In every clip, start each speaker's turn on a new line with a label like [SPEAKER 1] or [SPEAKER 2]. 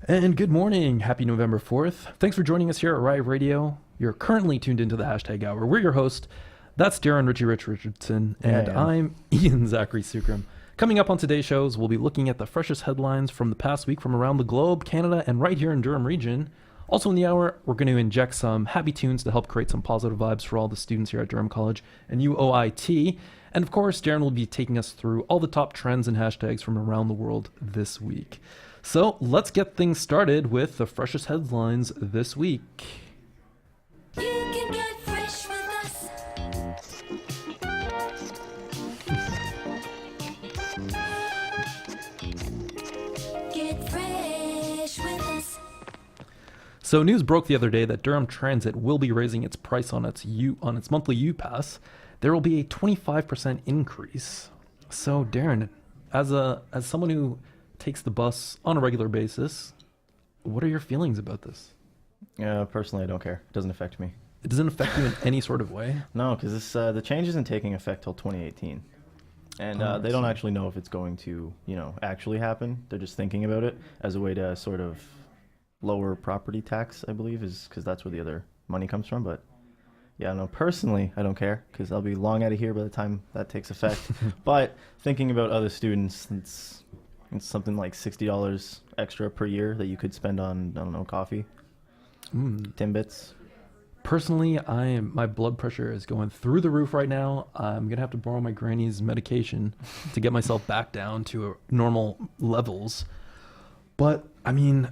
[SPEAKER 1] And good morning. Happy November 4th. Thanks for joining us here at Riot Radio. You're currently tuned into the Hashtag Hour. We're your host. That's Darren Richie Rich Richardson, and I'm Ian Zachary Sukram. Coming up on today's shows, we'll be looking at the freshest headlines from the past week from around the globe, Canada, and right here in Durham region. Also in the hour, we're going to inject some happy tunes to help create some positive vibes for all the students here at Durham College and UOIT. And of course, Darren will be taking us through all the top trends and hashtags from around the world this week. So let's get things started with the freshest headlines this week.
[SPEAKER 2] You can get fresh with us. Get fresh with us.
[SPEAKER 1] So news broke the other day that Durham Transit will be raising its price on its monthly U Pass. There will be a 25% increase. So Darren, as someone who takes the bus on a regular basis, what are your feelings about this?
[SPEAKER 3] Personally, I don't care. It doesn't affect me.
[SPEAKER 1] It doesn't affect you in any sort of way?
[SPEAKER 3] No, because the change isn't taking effect till 2018. And they don't actually know if it's going to, actually happen. They're just thinking about it as a way to sort of lower property tax, I believe, is because that's where the other money comes from. But yeah, no, personally, I don't care because I'll be long out of here by the time that takes effect. But thinking about other students, it's something like $60 extra per year that you could spend on, I don't know, coffee, Timbits.
[SPEAKER 1] Personally, my blood pressure is going through the roof right now. I'm gonna have to borrow my granny's medication to get myself back down to normal levels. But I mean,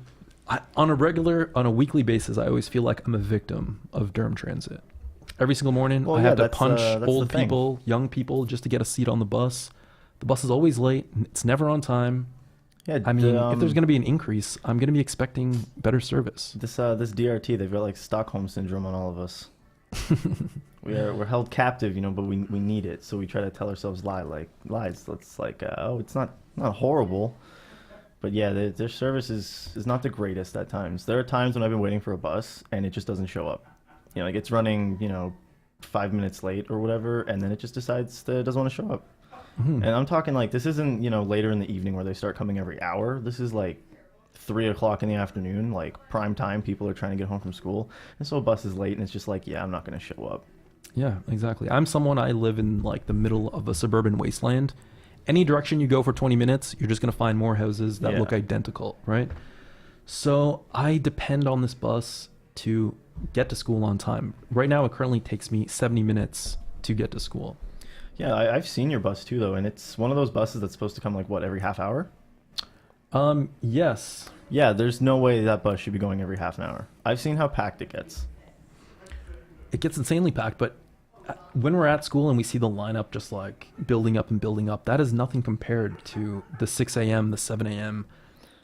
[SPEAKER 1] on a weekly basis, I always feel like I'm a victim of Durham Transit. Every single morning, I have to punch old people, young people, just to get a seat on the bus. The bus is always late. It's never on time.
[SPEAKER 3] Yeah,
[SPEAKER 1] I mean, if there's going to be an increase, I'm going to be expecting better service.
[SPEAKER 3] This DRT, they've got like Stockholm syndrome on all of us. We're held captive, but we need it, so we try to tell ourselves lies. It's like, it's not horrible, but yeah, their service is not the greatest at times. There are times when I've been waiting for a bus and it just doesn't show up. Like it's running, 5 minutes late or whatever, and then it just decides that it doesn't want to show up. Mm-hmm. And I'm talking like this isn't, later in the evening where they start coming every hour. This is like 3 o'clock in the afternoon, like prime time. People are trying to get home from school. And so a bus is late and it's just like, yeah, I'm not going to show up.
[SPEAKER 1] Yeah, exactly. I live in like the middle of a suburban wasteland. Any direction you go for 20 minutes, you're just going to find more houses that look identical, right? So I depend on this bus to get to school on time. Right now, it currently takes me 70 minutes to get to school.
[SPEAKER 3] Yeah, I've seen your bus too, though, and it's one of those buses that's supposed to come like every half hour?
[SPEAKER 1] Yes.
[SPEAKER 3] Yeah, there's no way that bus should be going every half an hour. I've seen how packed it gets.
[SPEAKER 1] It gets insanely packed, but when we're at school and we see the lineup just like building up and building up, that is nothing compared to the 6 a.m., the 7 a.m.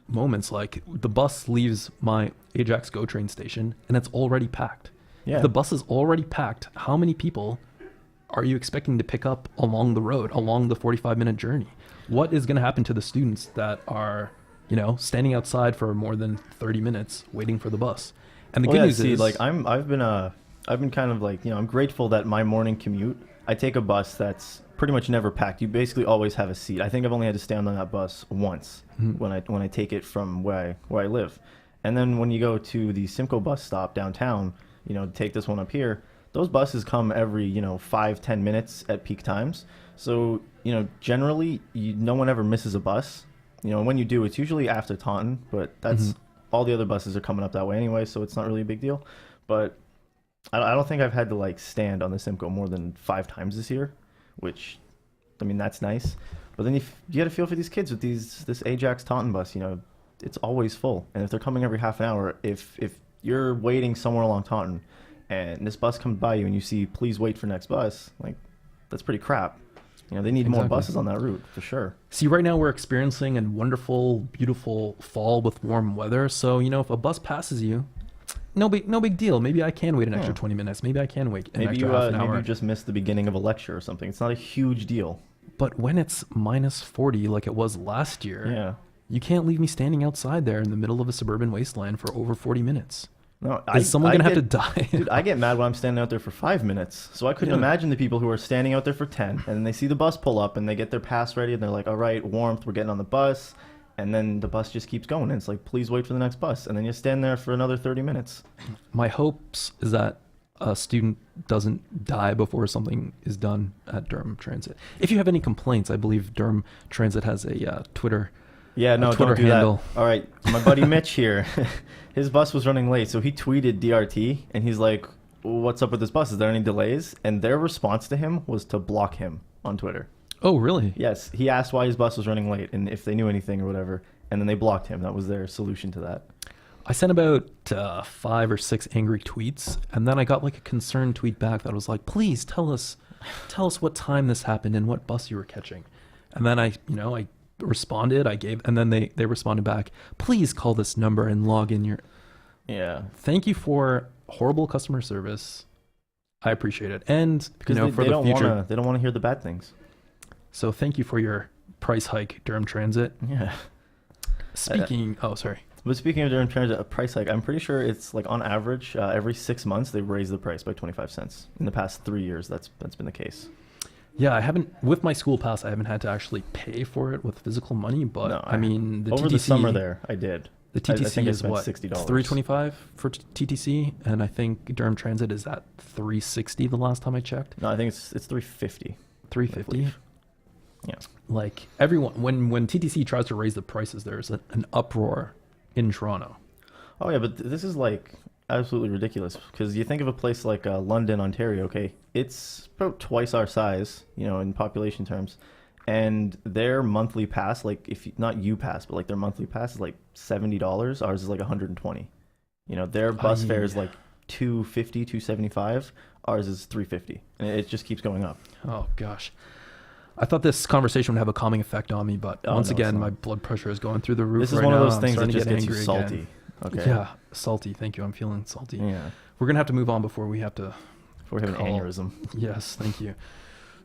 [SPEAKER 1] moments. Like the bus leaves my Ajax GO train station and it's already packed.
[SPEAKER 3] Yeah.
[SPEAKER 1] If the bus is already packed, how many people are you expecting to pick up along the road, along the 45-minute journey? What is going to happen to the students that are, standing outside for more than 30 minutes waiting for the bus? And the good news is,
[SPEAKER 3] like I've been kind of like, I'm grateful that my morning commute, I take a bus that's pretty much never packed. You basically always have a seat. I think I've only had to stand on that bus once when I take it from where I live. And then when you go to the Simcoe bus stop downtown, take this one up here, those buses come every, 5-10 minutes at peak times. So, generally, no one ever misses a bus. When you do, it's usually after Taunton, but that's all the other buses are coming up that way anyway, so it's not really a big deal. But I don't think I've had to, like, stand on the Simcoe more than 5 times this year, which, I mean, that's nice. But then you get a feel for these kids with this Ajax Taunton bus, it's always full. And if they're coming every half an hour, if you're waiting somewhere along Taunton, and this bus comes by you and you see, please wait for next bus, like, that's pretty crap. They need more buses on that route, for sure.
[SPEAKER 1] See, right now we're experiencing a wonderful, beautiful fall with warm weather. So, if a bus passes you, no big deal. Maybe I can wait an extra 20 minutes. Maybe I can wait an extra half an hour.
[SPEAKER 3] Maybe you just missed the beginning of a lecture or something. It's not a huge deal.
[SPEAKER 1] But when it's minus 40 like it was last year, you can't leave me standing outside there in the middle of a suburban wasteland for over 40 minutes.
[SPEAKER 3] No,
[SPEAKER 1] is someone going to have to die?
[SPEAKER 3] Dude, I get mad when I'm standing out there for 5 minutes. So I couldn't imagine the people who are standing out there for 10, and then they see the bus pull up, and they get their pass ready, and they're like, all right, warmth, we're getting on the bus. and then the bus just keeps going. And it's like, please wait for the next bus. And then you stand there for another 30 minutes.
[SPEAKER 1] My hopes is that a student doesn't die before something is done at Durham Transit. If you have any complaints, I believe Durham Transit has a Twitter.
[SPEAKER 3] Yeah, no,
[SPEAKER 1] Twitter
[SPEAKER 3] don't do
[SPEAKER 1] handle.
[SPEAKER 3] that. All right, my buddy Mitch here, his bus was running late, so he tweeted DRT, and he's like, what's up with this bus? Is there any delays? And their response to him was to block him on Twitter.
[SPEAKER 1] Oh, really?
[SPEAKER 3] Yes, he asked why his bus was running late and if they knew anything or whatever, and then they blocked him. That was their solution to that.
[SPEAKER 1] I sent about 5 or 6 angry tweets, and then I got like a concerned tweet back that was like, "Please tell us what time this happened and what bus you were catching." And then I responded. And then they responded back, "Please call this number and log in your."
[SPEAKER 3] Yeah,
[SPEAKER 1] Thank you for horrible customer service. I appreciate it, and
[SPEAKER 3] because
[SPEAKER 1] for the future.
[SPEAKER 3] they don't want to hear the bad things.
[SPEAKER 1] So thank you for your price hike, Durham Transit.
[SPEAKER 3] Yeah.
[SPEAKER 1] Speaking, sorry.
[SPEAKER 3] But speaking of Durham Transit, a price hike, I'm pretty sure it's like on average every 6 months they raise the price by 25 cents. In the past 3 years, that's been the case.
[SPEAKER 1] Yeah, I haven't with my school pass. I haven't had to actually pay for it with physical money, but
[SPEAKER 3] No,
[SPEAKER 1] I mean the
[SPEAKER 3] over
[SPEAKER 1] TTC,
[SPEAKER 3] the summer there, I did.
[SPEAKER 1] The
[SPEAKER 3] I
[SPEAKER 1] TTC
[SPEAKER 3] think I
[SPEAKER 1] is
[SPEAKER 3] spent
[SPEAKER 1] what
[SPEAKER 3] $60.
[SPEAKER 1] $325 for TTC, and I think Durham Transit is at $360 the last time I checked.
[SPEAKER 3] No, I think it's $350.
[SPEAKER 1] $350.
[SPEAKER 3] Yeah.
[SPEAKER 1] Like everyone, when TTC tries to raise the prices, there's an uproar in Toronto.
[SPEAKER 3] Oh yeah, but this is like absolutely ridiculous because you think of a place like London, Ontario. Okay, it's about twice our size, in population terms, and their monthly pass, like not U pass, but like their monthly pass is like $70. Ours is like $120. Their bus fare is like $250, $275. Ours is $350, and it just keeps going up.
[SPEAKER 1] Oh gosh. I thought this conversation would have a calming effect on me, but once
[SPEAKER 3] no,
[SPEAKER 1] again, my blood pressure is going through the roof.
[SPEAKER 3] This is
[SPEAKER 1] right
[SPEAKER 3] one of
[SPEAKER 1] now.
[SPEAKER 3] those
[SPEAKER 1] I'm
[SPEAKER 3] things that
[SPEAKER 1] starting to
[SPEAKER 3] just
[SPEAKER 1] get
[SPEAKER 3] gets you
[SPEAKER 1] angry
[SPEAKER 3] salty.
[SPEAKER 1] again.
[SPEAKER 3] Okay.
[SPEAKER 1] Yeah, salty. Thank you. I'm feeling salty.
[SPEAKER 3] Yeah.
[SPEAKER 1] We're gonna have to move on before we have to.
[SPEAKER 3] Before we have an
[SPEAKER 1] call.
[SPEAKER 3] aneurysm.
[SPEAKER 1] Yes, thank you.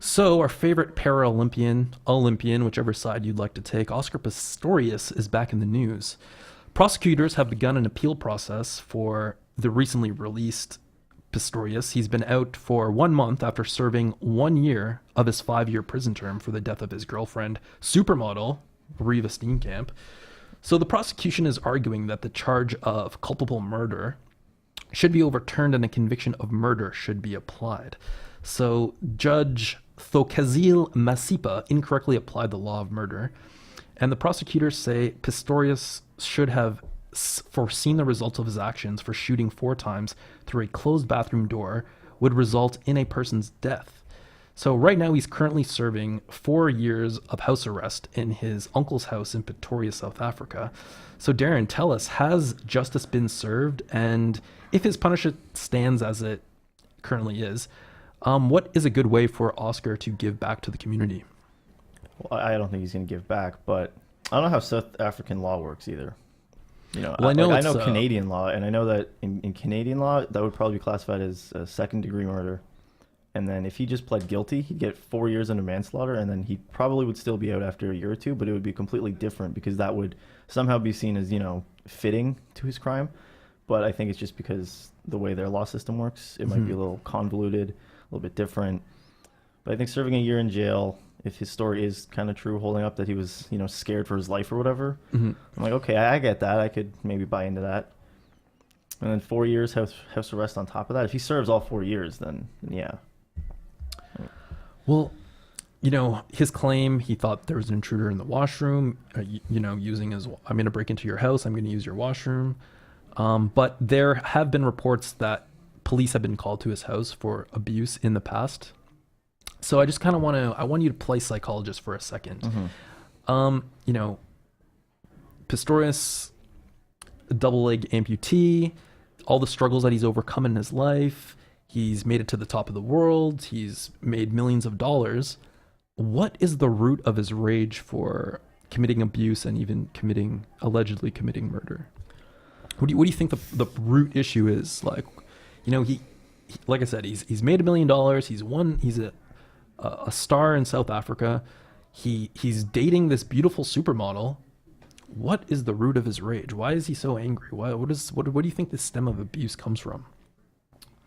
[SPEAKER 1] So our favorite Olympian, whichever side you'd like to take, Oscar Pistorius is back in the news. Prosecutors have begun an appeal process for the recently released Pistorius. He's been out for 1 month after serving 1 year of his 5-year prison term for the death of his girlfriend, supermodel Riva Steenkamp. So the prosecution is arguing that the charge of culpable murder should be overturned and a conviction of murder should be applied. So Judge Thokazil Masipa incorrectly applied the law of murder, and the prosecutors say Pistorius should have foreseen the results of his actions for shooting 4 times through a closed bathroom door would result in a person's death. So right now he's currently serving 4 years of house arrest in his uncle's house in Pretoria, South Africa. So Darren, tell us, has justice been served? And if his punishment stands as it currently is, what is a good way for Oscar to give back to the community?
[SPEAKER 3] Well, I don't think he's going to give back, but I don't know how South African law works either.
[SPEAKER 1] Well, I know
[SPEAKER 3] Canadian law, and I know that in Canadian law, that would probably be classified as a second-degree murder. And then if he just pled guilty, he'd get 4 years under manslaughter, and then he probably would still be out after a year or two, but it would be completely different because that would somehow be seen as, fitting to his crime. But I think it's just because the way their law system works, it might be a little convoluted, a little bit different. But I think serving a year in jail, if his story is kind of true, holding up that he was, scared for his life or whatever, I'm like, okay, I get that. I could maybe buy into that. And then 4 years house arrest on top of that. If he serves all 4 years, then yeah.
[SPEAKER 1] Well, his claim, he thought there was an intruder in the washroom, using his, I'm going to break into your house, I'm going to use your washroom. But there have been reports that police have been called to his house for abuse in the past. So I just kind of I want you to play psychologist for a second. Pistorius, a double leg amputee, all the struggles that he's overcome in his life. He's made it to the top of the world. He's made millions of dollars. What is the root of his rage for committing abuse and even allegedly committing murder? What do you think the root issue is? Like, he like I said, he's made $1 million. He's a star in South Africa. He's dating this beautiful supermodel. What is the root of his rage? Why is he so angry? What do you think the stem of abuse comes from?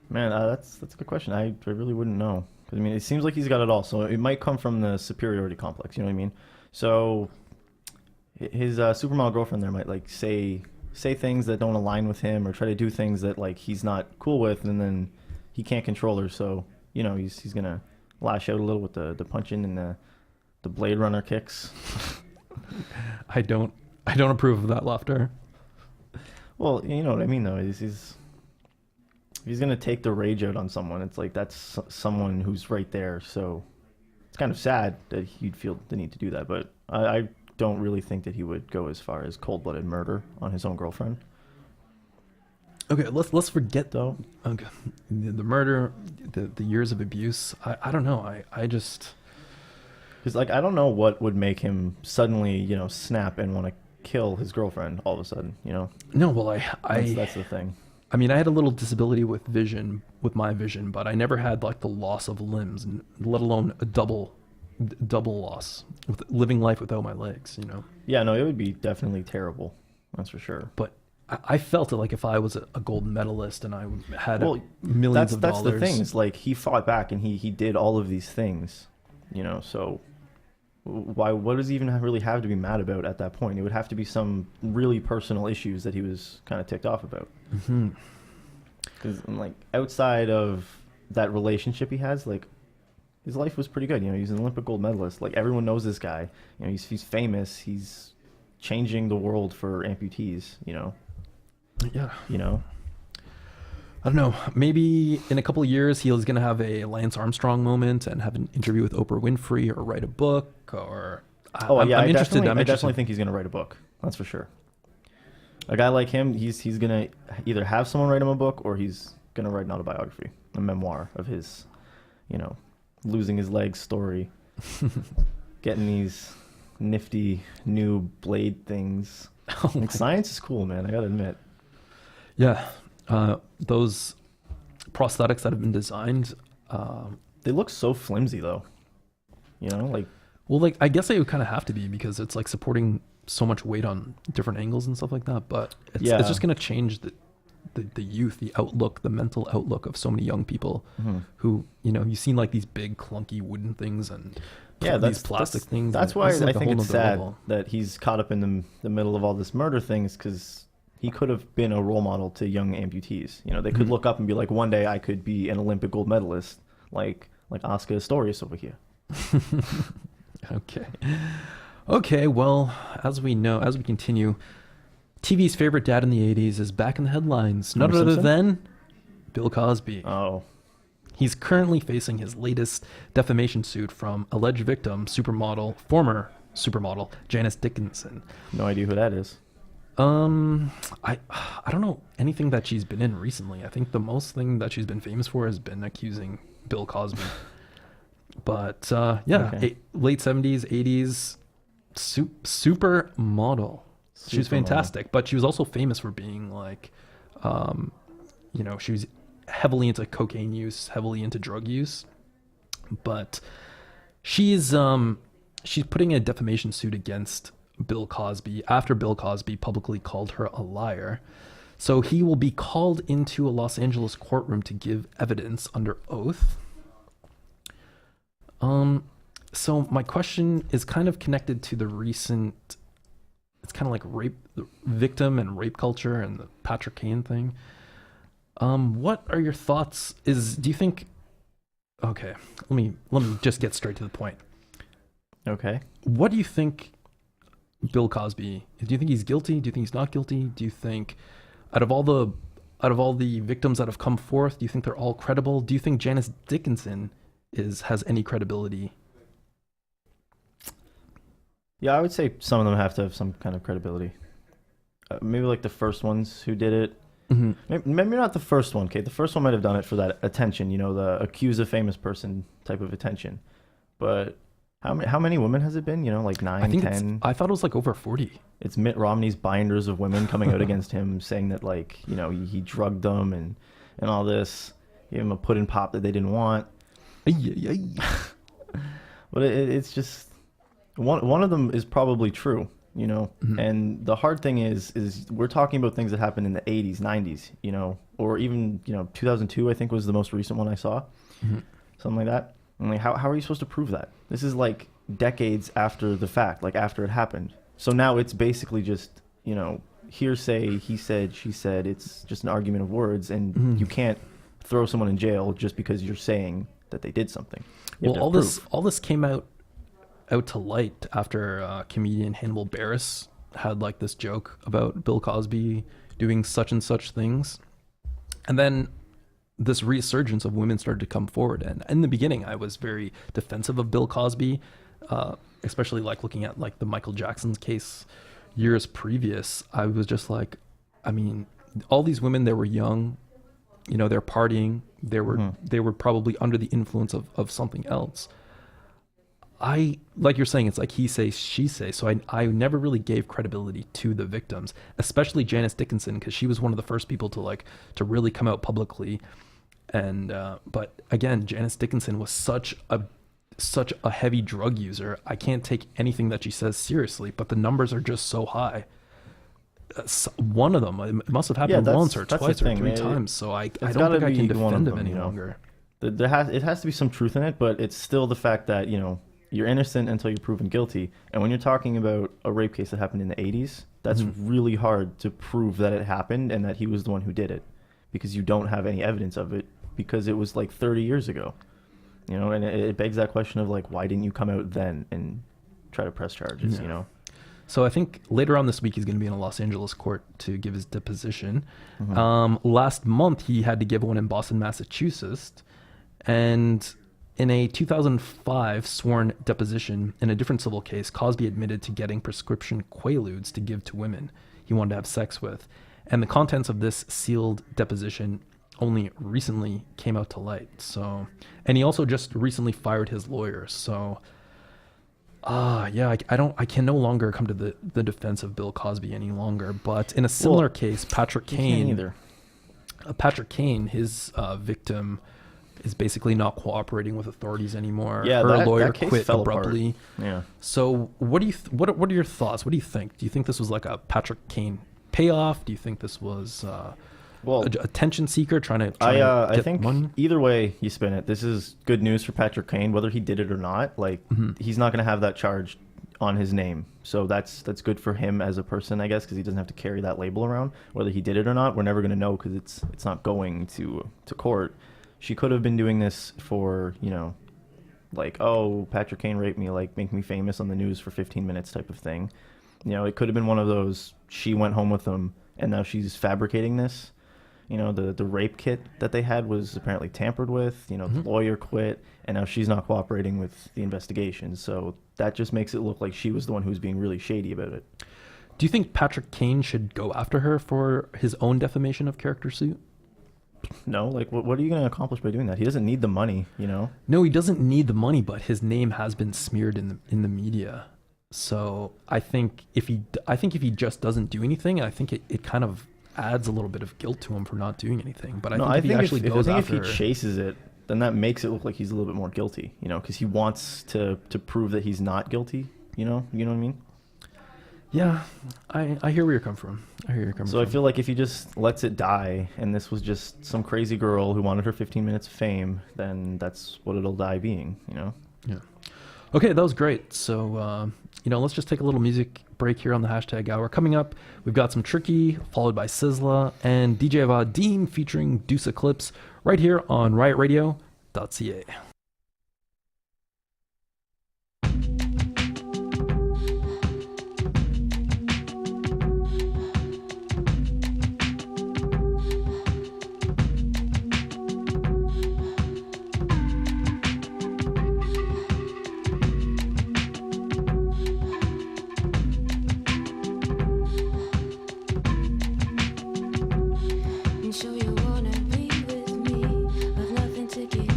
[SPEAKER 3] Man, that's a good question. I really wouldn't know. 'Cause, it seems like he's got it all. So it might come from the superiority complex. You know what I mean? So his supermodel girlfriend there might like say things that don't align with him or try to do things that like he's not cool with, and then he can't control her. So he's gonna lash out a little with the punching and the Blade Runner kicks.
[SPEAKER 1] I don't approve of that laughter.
[SPEAKER 3] Well, you know what I mean though. He's gonna take the rage out on someone. It's like that's someone who's right there. So it's kind of sad that he'd feel the need to do that. But I don't really think that he would go as far as cold-blooded murder on his own girlfriend.
[SPEAKER 1] Okay, let's forget though. Okay, the murder, the years of abuse. I don't know. I just
[SPEAKER 3] because like I don't know what would make him suddenly snap and want to kill his girlfriend all of a sudden.
[SPEAKER 1] No, well
[SPEAKER 3] That's the thing.
[SPEAKER 1] I mean, I had a little disability with my vision, but I never had like the loss of limbs, let alone a double loss with living life without my legs.
[SPEAKER 3] Yeah, no, it would be definitely terrible. That's for sure.
[SPEAKER 1] But I felt it like if I was a gold medalist and I had millions of dollars.
[SPEAKER 3] That's the thing. Is like he fought back and he did all of these things, So what does he even really have to be mad about at that point? It would have to be some really personal issues that he was kind of ticked off about. Because like outside of that relationship he has, like his life was pretty good. He's an Olympic gold medalist. Like everyone knows this guy. He's famous. He's changing the world for amputees.
[SPEAKER 1] Yeah.
[SPEAKER 3] I
[SPEAKER 1] don't know. Maybe in a couple of years he's going to have a Lance Armstrong moment and have an interview with Oprah Winfrey or write a book or. I'm interested.
[SPEAKER 3] I definitely think he's going to write a book. That's for sure. A guy like him, he's going to either have someone write him a book or he's going to write an autobiography, a memoir of his, losing his legs story, getting these nifty new blade things. Like, science is cool, man. I got to admit.
[SPEAKER 1] Yeah. Those prosthetics that have been designed,
[SPEAKER 3] they look so flimsy though.
[SPEAKER 1] Well, I guess they would kind of have to be because it's like supporting so much weight on different angles and stuff like that. But it's just going to change the youth, the outlook, the mental outlook of so many young people who, you've seen like these big clunky wooden things and these plastic things.
[SPEAKER 3] That's why I think it's sad that he's caught up in the middle of all this murder things, because he could have been a role model to young amputees. They could look up and be like, one day I could be an Olympic gold medalist, like Oscar Pistorius over here.
[SPEAKER 1] Okay. Well, as we continue, TV's favorite dad in the 80s is back in the headlines. None other than Bill Cosby.
[SPEAKER 3] Oh.
[SPEAKER 1] He's currently facing his latest defamation suit from alleged victim, former supermodel Janice Dickinson.
[SPEAKER 3] No idea who that is.
[SPEAKER 1] I don't know anything that she's been in recently. I think the most thing that she's been famous for has been accusing Bill Cosby. But late 70s, 80s, super model. She was fantastic, but she was also famous for being like, she was heavily into cocaine use, heavily into drug use. But she's putting a defamation suit against Bill Cosby after Bill Cosby publicly called her a liar. So he will be called into a Los Angeles courtroom to give evidence under oath. So my question is kind of connected to the recent, it's kind of like rape, victim and rape culture and the Patrick Kane thing. What are your thoughts? Do you think, okay, let me just get straight to the point.
[SPEAKER 3] Okay.
[SPEAKER 1] What do you think Bill Cosby, do you think he's guilty? Do you think he's not guilty? Do you think out of all the victims that have come forth, do you think they're all credible? Do you think Janice Dickinson has any credibility?
[SPEAKER 3] Yeah, I would say some of them have to have some kind of credibility. Maybe like the first ones who did it. Mm-hmm. Maybe not the first one, okay? The first one might have done it for that attention, the accuse a famous person type of attention. But how many women has it been? Like 9, 10?
[SPEAKER 1] I thought it was like over 40.
[SPEAKER 3] It's Mitt Romney's binders of women coming out against him, saying that like, he drugged them and all this. Gave him a pudding pop that they didn't want. But it's just one of them is probably true, Mm-hmm. And the hard thing is we're talking about things that happened in the 80s, 90s, or even 2002 I think was the most recent one I saw. Mm-hmm. Something like that. I'm like, how are you supposed to prove that? This is like decades after the fact, like after it happened. So now it's basically just, hearsay, he said, she said. It's just an argument of words, and you can't throw someone in jail just because you're saying that they did something. You have
[SPEAKER 1] Well,
[SPEAKER 3] to have proof.
[SPEAKER 1] all this came out to light after comedian Hannibal Buress had like this joke about Bill Cosby doing such and such things, and then this resurgence of women started to come forward. And in the beginning, I was very defensive of Bill Cosby, especially like looking at like the Michael Jackson's case years previous. I was just like, I mean, all these women, they were young, they're partying, they were probably under the influence of something else. Like you're saying, it's like he say, she say. So I never really gave credibility to the victims, especially Janice Dickinson, because she was one of the first people to really come out publicly. And but again, Janice Dickinson was such a heavy drug user. I can't take anything that she says seriously, but the numbers are just so high. One of them, it must have happened once or twice or three times. So I don't think I can defend him any longer.
[SPEAKER 3] It has to be some truth in it, but it's still the fact that, you're innocent until you're proven guilty. And when you're talking about a rape case that happened in the 80s, that's really hard to prove that it happened and that he was the one who did it, because you don't have any evidence of it, because it was like 30 years ago. And it begs that question of like, why didn't you come out then and try to press charges,
[SPEAKER 1] So I think later on this week he's going to be in a Los Angeles court to give his deposition. Last month he had to give one in Boston, Massachusetts. And in a 2005 sworn deposition in a different civil case, Cosby admitted to getting prescription Quaaludes to give to women he wanted to have sex with. And the contents of this sealed deposition only recently came out to light. So, and he also just recently fired his lawyer. So, I can no longer come to the defense of Bill Cosby any longer. But in a similar case, Patrick Kane, his victim is basically not cooperating with authorities anymore.
[SPEAKER 3] Yeah,
[SPEAKER 1] her lawyer
[SPEAKER 3] that case
[SPEAKER 1] quit
[SPEAKER 3] fell
[SPEAKER 1] abruptly.
[SPEAKER 3] Apart. Yeah.
[SPEAKER 1] So what are your thoughts? What do you think? Do you think this was like a Patrick Kane payoff? Do you think this was a attention seeker trying to get
[SPEAKER 3] I think
[SPEAKER 1] money?
[SPEAKER 3] Either way you spin it, this is good news for Patrick Kane, whether he did it or not. Like he's not going to have that charge on his name, so that's good for him as a person, I guess, because he doesn't have to carry that label around. Whether he did it or not, we're never going to know, because it's not going to court. She could have been doing this for, like, oh, Patrick Kane raped me, like, make me famous on the news for 15 minutes type of thing. It could have been one of those, she went home with him, and now she's fabricating this. The rape kit that they had was apparently tampered with. The lawyer quit, and now she's not cooperating with the investigation. So that just makes it look like she was the one who was being really shady about it.
[SPEAKER 1] Do you think Patrick Kane should go after her for his own defamation of character suit?
[SPEAKER 3] No, like what are you going to accomplish by doing that? He doesn't need the money,
[SPEAKER 1] No, he doesn't need the money, but his name has been smeared in the media. So I think if he just doesn't do anything, I think it kind of adds a little bit of guilt to him for not doing anything. But I think if he
[SPEAKER 3] chases it, then that makes it look like he's a little bit more guilty, because he wants to prove that he's not guilty. You know what I mean?
[SPEAKER 1] Yeah, I hear where you're coming from.
[SPEAKER 3] So I feel like if he just lets it die, and this was just some crazy girl who wanted her 15 minutes of fame, then that's what it'll die being,
[SPEAKER 1] Yeah. Okay, that was great. So, let's just take a little music break here on the Hashtag Hour. Coming up, we've got some Tricky, followed by Sizzla, and DJ Vadim featuring Deuce Eclipse right here on riotradio.ca.
[SPEAKER 2] And so you wanna be with me, but nothing to give.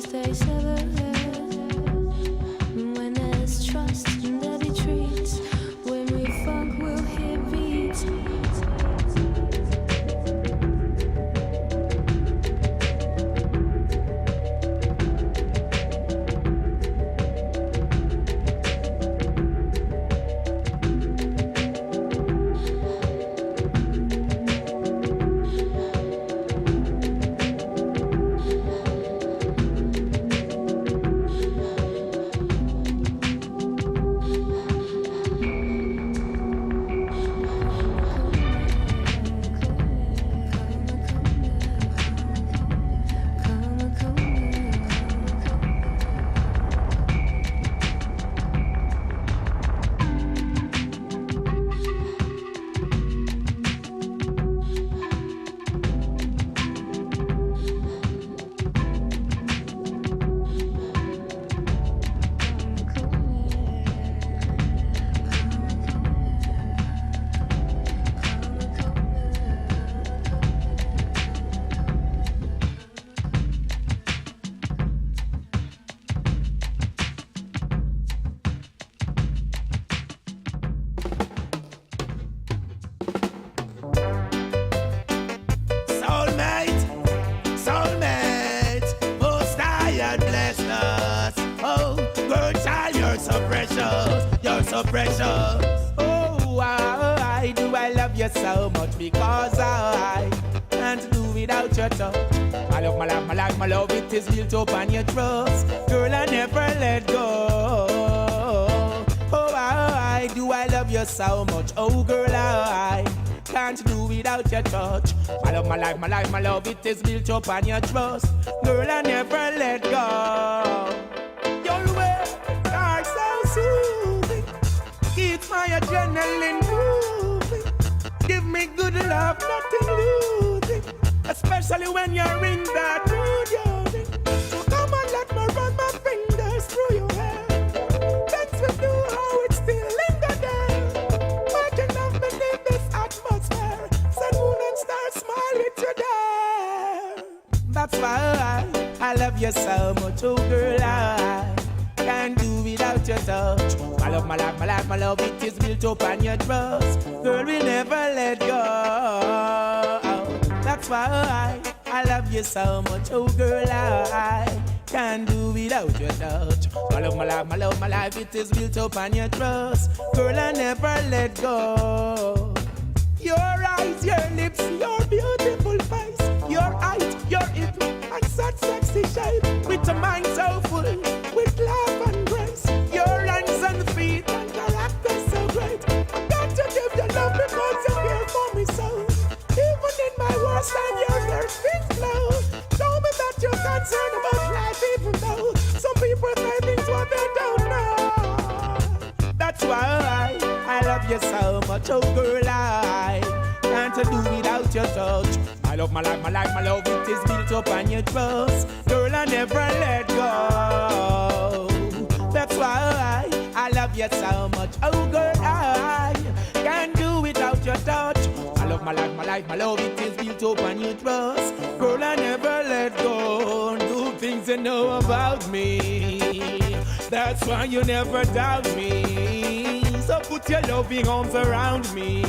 [SPEAKER 2] always taste of it. When there's trust and steady treats, when we funk, we'll hit beats.
[SPEAKER 4] Soulmate, most high and bless us. Oh, girl child, you're so precious, you're so precious. Oh, why do I love you so much? Because I can't do without your touch. My love, my life, my life, my love, it is built up on your trust. Girl, I never let go. Oh, why do I love you so much? Oh, girl, I can't do without your touch. My love, my life, my life, my love, it is built up on your trust. Girl, I never let go. Your words are so soothing, keeps my adrenaline moving. Give me good love, nothing losing, especially when you're in that mood, you're in. So come on, let me run my fingers through your hair. Let's do how it still linger there. Making love beneath this atmosphere. Sun, moon, and stars smile with you there. That's why I love you so much, oh girl. I can't do without your touch. My love, my life, my life, my love, it is built up on your trust. Girl, we never let go. That's why I love you so much, oh girl. I can't do without your touch. My love, my life, my love, my life, it is built up on your trust. Girl, I never let go. Your eyes, your lips, your beautiful face, your height, your hip, and such sexy shape. With a mind so full, with love and grace. Your hands and feet and character so great. I got to give you love because you care for me so. Even in my worst time, your hair things flow. Show me that you're concerned about life, even though some people say things what they don't know. That's why I love you so much, oh girl. I can't do without your touch. My love, my life, my life, my love, it is built up on your trust. Girl, I never let go. That's why I love you so much, oh girl. I can't do without your touch. My love, my life, my life, my love, it is built up on your trust. Girl, I never let go. Do things you know about me. That's why you never doubt me. So put your loving arms around me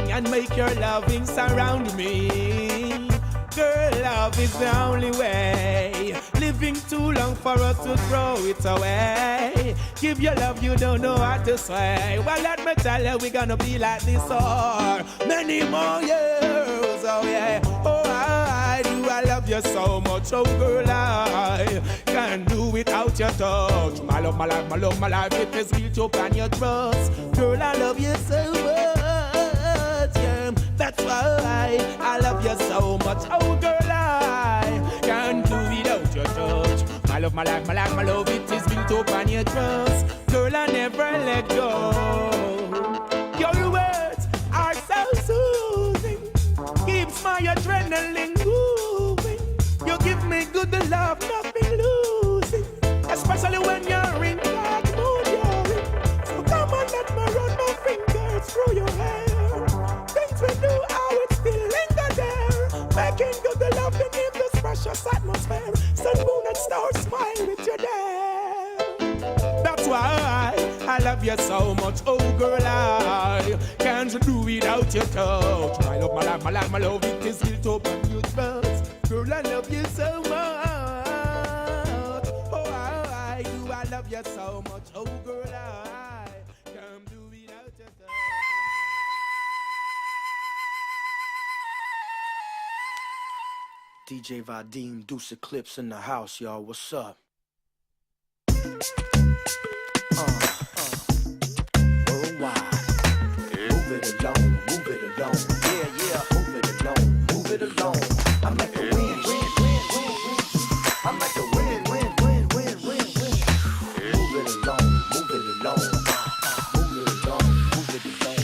[SPEAKER 4] and make your loving surround me. Girl, love is the only way. Living too long for us to throw it away. Give your love, you don't know what to say. Well, let me tell you, we're gonna be like this for many more years. Oh yeah, oh I love you so much, oh girl. I can't do without your touch. My love, my life, my love, my life, it is built up on your trust. Girl, I love you so much, yeah. That's why I love you so much, oh girl. I can't do without your touch. My love, my life, my life, my love, it is built up on your trust. Girl, I never let go. Your words are so soothing, keeps my adrenaline moving. You give me good love, nothing losing, especially when you're in that mood you're in. So come on, let me run my fingers through your hair. Things we do, how it still linger there. Making good love beneath this precious atmosphere. Sun, moon, and stars why I love you so much. Oh girl, I can't do without your touch. My love, my life, my life, my love, it is built up on your trust. Girl, I love you so much. Oh, I do, I love you so much. Oh girl, I can't do without your touch.
[SPEAKER 5] DJ Vadim, Deuce Eclipse in the house, y'all. What's up? Worldwide. Move it along, move it along. Yeah, yeah. Move it along, move it along. I'm like the wind, wind, wind, wind, wind. I'm like the wind, wind, wind, wind, wind, wind. Move it along, move it along. Move it along, move it along.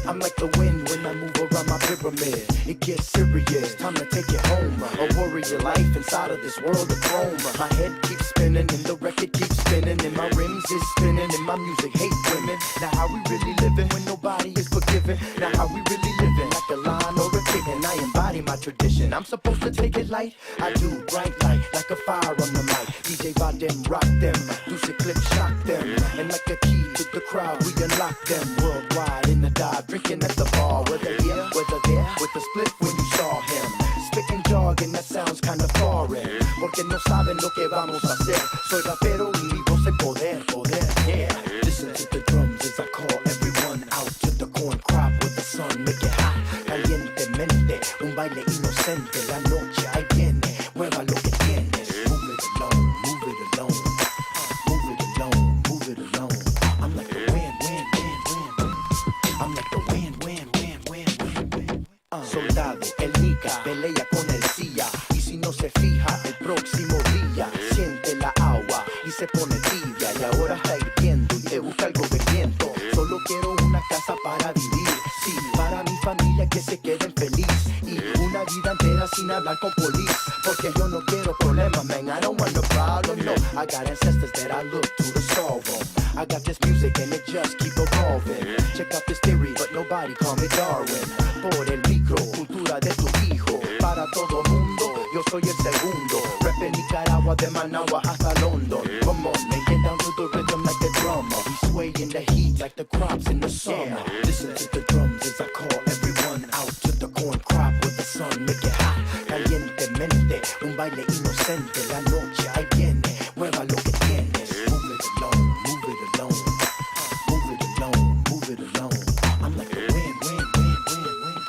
[SPEAKER 5] I'm like the wind when I move around my pyramid. It gets serious, time to take it home. A warrior life inside of this world of chrome. My head keeps spinning and the record keeps spinning, and my rims is spinning and my music hate women. Now how we really living when nobody is forgiven? Now how we really living like a line or a kitten? I embody my tradition. I'm supposed to take it light. I do bright light like a fire on the mic. DJ Vadim rock them, Deuce Eclipse shock them, and like a key to the crowd we unlock them. Worldwide in the dive, drinking at the bar, whether here, whether there, with the split when you saw him. Spitting jargon that sounds kinda foreign, porque no saben lo que vamos a hacer. Soy rapero y mi voz es poder, poder, yeah. Listen to the drums as I call everyone out to the corn crop with the sun, make it hot, calientemente, un baile inocente, la noche ahí viene, mueva lo que tienes. Move it along, move it along, move it along, move it along. I'm like the wind, wind, wind, wind, wind. I'm like the wind, wind, wind, wind, wind, wind. Soldado, el Nica, pelea con el CIA, y si no se fija, el próximo día siente la agua y se pone tibia, y ahora está hirviendo y te busca algo de viento. Solo quiero una casa para vivir, sí, para mi familia que se queden feliz, y una vida entera sin hablar con police, porque yo no quiero problemas, man. I don't want no problem, no. I got ancestors that I look to solve them. I got this music and it just keep evolving. Check out this theory, but nobody call me Darwin. Por el micro, cultura de tu hijo, para todo mundo, yo soy el segundo. Rep en Nicaragua, de Managua hasta London. Come on, man, get down to the rhythm like the drummer. We sway in the heat like the crops in the summer. Listen to the drums as I call everyone out to the corn crop with the sun, make it hot, calientemente, un baile inocente, la noche ahí viene, mueva lo que tienes. Move it along, move it along, move it along, move it along. I'm like the wind, wind, wind, wind, wind.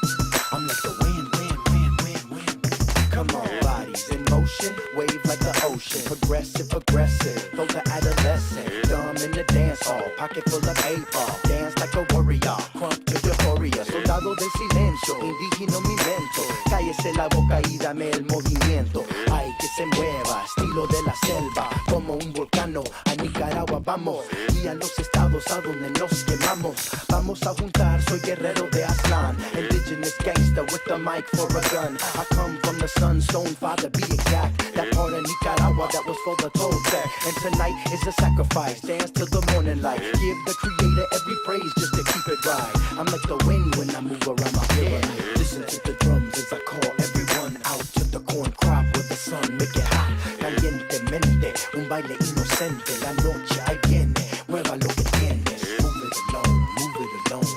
[SPEAKER 5] I'm like the wind, wind, wind, wind, wind, wind. Come on, bodies in motion, wave like the ocean. Progressive, aggressive, throw the adolescent. Dumb in the dance hall, pocket full of paper. Dance like a warrior, crunk to euphoria. Soldado del silencio, indígena mi mento. Cállese la boca y dame el movimiento. Ay, que se mueva, estilo de la selva. Como un volcano, a Nicaragua vamos. Y a los estados a donde nos quemamos. Vamos a juntar, soy guerrero de Aztlán. Indigenous gangster with the mic for a gun. I come from the sunstone, father be exact. That part of Nicaragua that was for the Toltec. And tonight is a sacrifice, dance till the morning light. Give the creator every praise just to keep it right. I'm like the wind when I move around my pyramid. Listen to the drums as I call everyone out to the corn crop with the sun, make it hot, calientemente, un baile inocente, la noche ahí viene, mueva lo que tienes. Move it along, move it along,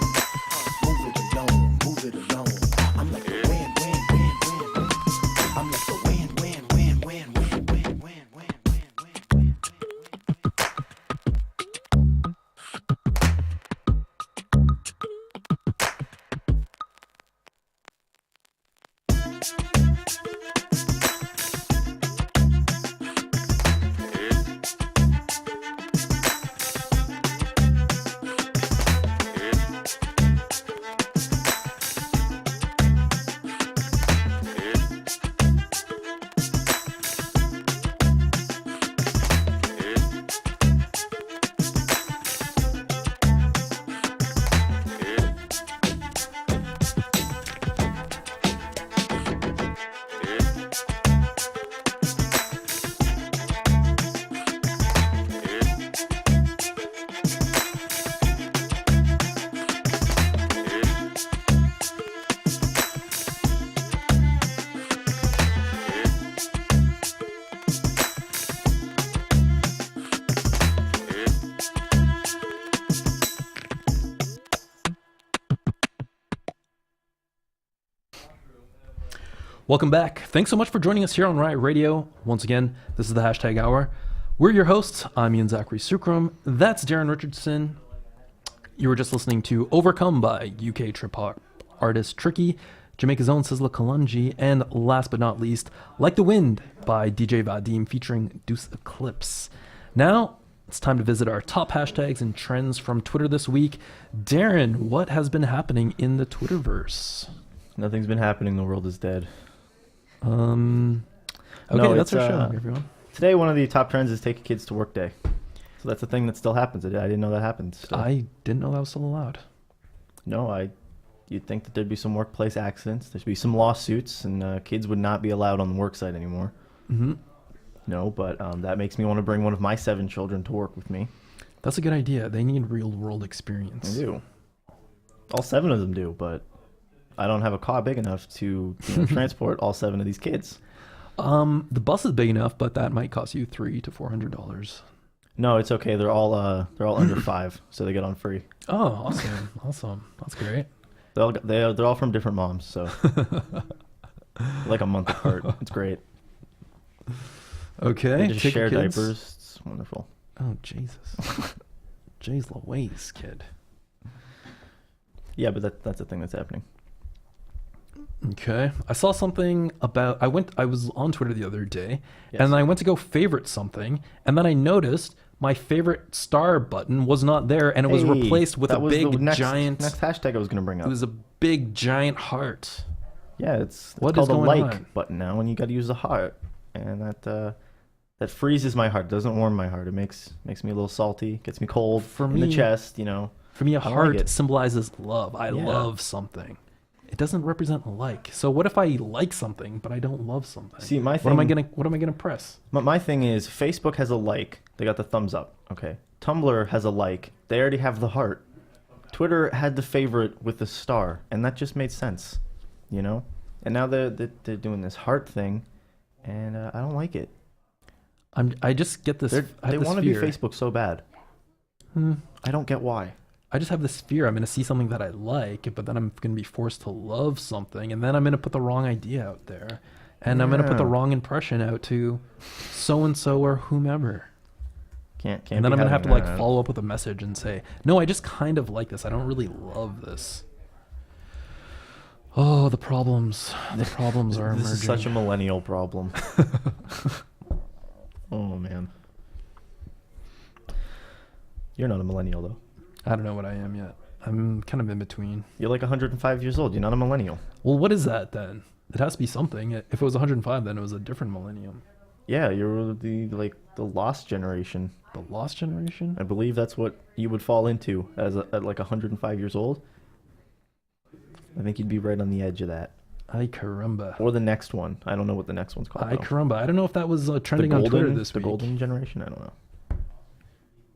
[SPEAKER 5] move it along, move it along. I'm like the wind, wind, wind, wind, wind. I'm like the wind, wind, wind, wind, wind, wind, wind, wind, wind, wind, wind.
[SPEAKER 1] Welcome back. Thanks so much for joining us here on Riot Radio. Once again, this is the Hashtag Hour. We're your hosts. I'm Ian Zachary Sukram. That's Darren Richardson. You were just listening to Overcome by UK trip-hop artist Tricky, Jamaica's own Sizzla Kalonji, and last but not least, Like the Wind by DJ Vadim featuring Deuce Eclipse. Now, it's time to visit our top hashtags and trends from Twitter this week. Darren, what has been happening in the Twitterverse?
[SPEAKER 3] Nothing's been happening. The world is dead.
[SPEAKER 1] Okay,
[SPEAKER 3] No,
[SPEAKER 1] that's
[SPEAKER 3] it's,
[SPEAKER 1] our show, everyone.
[SPEAKER 3] Today, one of the top trends is take your kids to work day. So that's a thing that still happens today. I didn't know that happened. So.
[SPEAKER 1] I didn't know that was still allowed.
[SPEAKER 3] No, you'd think that there'd be some workplace accidents. There'd be some lawsuits, and kids would not be allowed on the work site anymore.
[SPEAKER 1] Mm-hmm.
[SPEAKER 3] No, but that makes me want to bring one of my 7 children to work with me.
[SPEAKER 1] That's a good idea. They need real-world experience.
[SPEAKER 3] I do. All 7 of them do, but I don't have a car big enough to transport all 7 of these kids.
[SPEAKER 1] The bus is big enough, but that might cost you $300 to $400.
[SPEAKER 3] No, it's okay. They're all under 5, so they get on free.
[SPEAKER 1] Oh, awesome! That's great.
[SPEAKER 3] They're all from different moms, so like a month apart. It's great.
[SPEAKER 1] Okay,
[SPEAKER 3] They just
[SPEAKER 1] take
[SPEAKER 3] share
[SPEAKER 1] your kids.
[SPEAKER 3] diapers. It's wonderful.
[SPEAKER 1] Oh Jesus, Jay's Louise kid.
[SPEAKER 3] Yeah, but that's the thing that's happening.
[SPEAKER 1] Okay, I saw something about. I was on Twitter the other day,
[SPEAKER 3] Yes.
[SPEAKER 1] and I went to go favorite something, and then I noticed my favorite star button was not there, and it was
[SPEAKER 3] Hey,
[SPEAKER 1] replaced with
[SPEAKER 3] that
[SPEAKER 1] a
[SPEAKER 3] was the
[SPEAKER 1] big
[SPEAKER 3] next
[SPEAKER 1] giant.
[SPEAKER 3] hashtag I was going to bring up.
[SPEAKER 1] It was a big giant heart.
[SPEAKER 3] Yeah, it's
[SPEAKER 1] What
[SPEAKER 3] called
[SPEAKER 1] is
[SPEAKER 3] a
[SPEAKER 1] going
[SPEAKER 3] like
[SPEAKER 1] on?
[SPEAKER 3] button now, and you got to use the heart, and that freezes my heart. Doesn't warm my heart. It makes me a little salty. Gets me cold
[SPEAKER 1] For
[SPEAKER 3] in the
[SPEAKER 1] me-
[SPEAKER 3] chest.
[SPEAKER 1] For me, a
[SPEAKER 3] I like
[SPEAKER 1] heart
[SPEAKER 3] it.
[SPEAKER 1] symbolizes love. I
[SPEAKER 3] Yeah.
[SPEAKER 1] love something. It doesn't represent like. So what if I like something but I don't love something?
[SPEAKER 3] See, my
[SPEAKER 1] what am I
[SPEAKER 3] thing-
[SPEAKER 1] gonna press?
[SPEAKER 3] My thing is Facebook has a like. They got the thumbs up. Okay. Tumblr has a like. They already have the heart. Twitter had the favorite with the star, and that just made sense, you know. And now they're doing this heart thing, and I don't like it.
[SPEAKER 1] I just get this. I
[SPEAKER 3] They
[SPEAKER 1] have this
[SPEAKER 3] want to be
[SPEAKER 1] fear.
[SPEAKER 3] Facebook so bad. I don't get why.
[SPEAKER 1] I just have this fear. I'm gonna see something that I like, but then I'm gonna be forced to love something, and then I'm gonna put the wrong idea out there, and I'm gonna put the
[SPEAKER 3] Yeah.
[SPEAKER 1] wrong impression out to so and so or whomever.
[SPEAKER 3] Can't.
[SPEAKER 1] And then
[SPEAKER 3] be
[SPEAKER 1] I'm gonna have to
[SPEAKER 3] having
[SPEAKER 1] like
[SPEAKER 3] that.
[SPEAKER 1] follow up with a message and say, no, I just kind of like this. I don't really love this. Oh, the problems. The problems are
[SPEAKER 3] This
[SPEAKER 1] emerging.
[SPEAKER 3] is such a millennial problem. Oh man. You're not a millennial though.
[SPEAKER 1] I don't know what I am yet. I'm kind of in between.
[SPEAKER 3] You're like 105 years old. You're not a millennial.
[SPEAKER 1] Well, what is that then? It has to be something. If it was 105, then it was a different millennium.
[SPEAKER 3] Yeah, you're the lost generation.
[SPEAKER 1] The lost generation?
[SPEAKER 3] I believe that's what you would fall into at like 105 years old. I think you'd be right on the edge of that.
[SPEAKER 1] Ay caramba.
[SPEAKER 3] Or the next one. I don't know what the next one's called.
[SPEAKER 1] Ay
[SPEAKER 3] though.
[SPEAKER 1] caramba. I don't know if that was
[SPEAKER 3] The
[SPEAKER 1] trending on Twitter this
[SPEAKER 3] the
[SPEAKER 1] week.
[SPEAKER 3] golden generation? I don't know.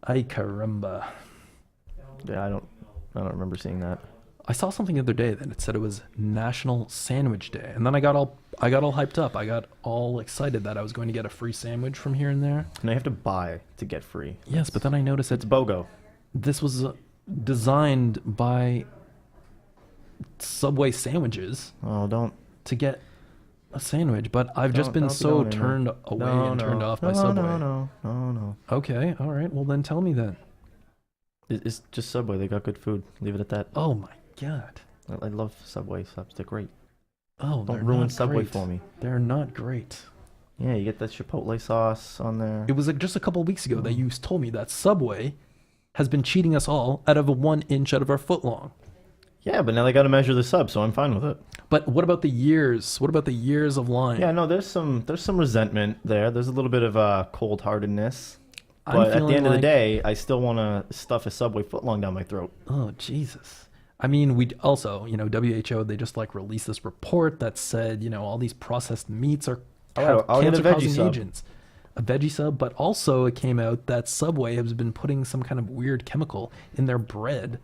[SPEAKER 1] Ay caramba.
[SPEAKER 3] Yeah, I don't remember seeing that.
[SPEAKER 1] I saw something the other day that it said it was National Sandwich Day, and then I got all hyped up. I got all excited that I was going to get a free sandwich from here and there.
[SPEAKER 3] And I have to buy to get free.
[SPEAKER 1] Yes, but then I noticed
[SPEAKER 3] It's
[SPEAKER 1] that
[SPEAKER 3] BOGO.
[SPEAKER 1] this was designed by Subway sandwiches
[SPEAKER 3] Oh, don't.
[SPEAKER 1] to get a sandwich, but I've just
[SPEAKER 3] Don't-
[SPEAKER 1] been
[SPEAKER 3] don't be
[SPEAKER 1] so
[SPEAKER 3] going in there.
[SPEAKER 1] turned away and turned off by Subway.
[SPEAKER 3] No.
[SPEAKER 1] Okay, all right. Well, then tell me then.
[SPEAKER 3] It's just Subway. They got good food. Leave it at that.
[SPEAKER 1] Oh my God.
[SPEAKER 3] I love Subway subs. They're great.
[SPEAKER 1] Oh,
[SPEAKER 3] Don't
[SPEAKER 1] they're
[SPEAKER 3] ruin
[SPEAKER 1] not
[SPEAKER 3] Subway
[SPEAKER 1] great.
[SPEAKER 3] for me.
[SPEAKER 1] They're not great.
[SPEAKER 3] Yeah, you get that Chipotle sauce on there.
[SPEAKER 1] It was like just a couple of weeks ago that you told me that Subway has been cheating us all out of a 1 inch out of our foot long.
[SPEAKER 3] Yeah, but now they got to measure the sub, so I'm fine with it.
[SPEAKER 1] But what about the years? What about the years of line?
[SPEAKER 3] Yeah, no, there's some resentment there. There's a little bit of cold-heartedness.
[SPEAKER 1] I'm
[SPEAKER 3] But at the
[SPEAKER 1] feeling
[SPEAKER 3] end of the
[SPEAKER 1] like-
[SPEAKER 3] day, I still want to stuff a Subway footlong down my throat.
[SPEAKER 1] Oh, Jesus. I mean, we also, WHO, they just like released this report that said, all these processed meats are
[SPEAKER 3] I'll get a veggie
[SPEAKER 1] cancer-causing
[SPEAKER 3] sub.
[SPEAKER 1] agents. A veggie sub, but also it came out that Subway has been putting some kind of weird chemical in their bread.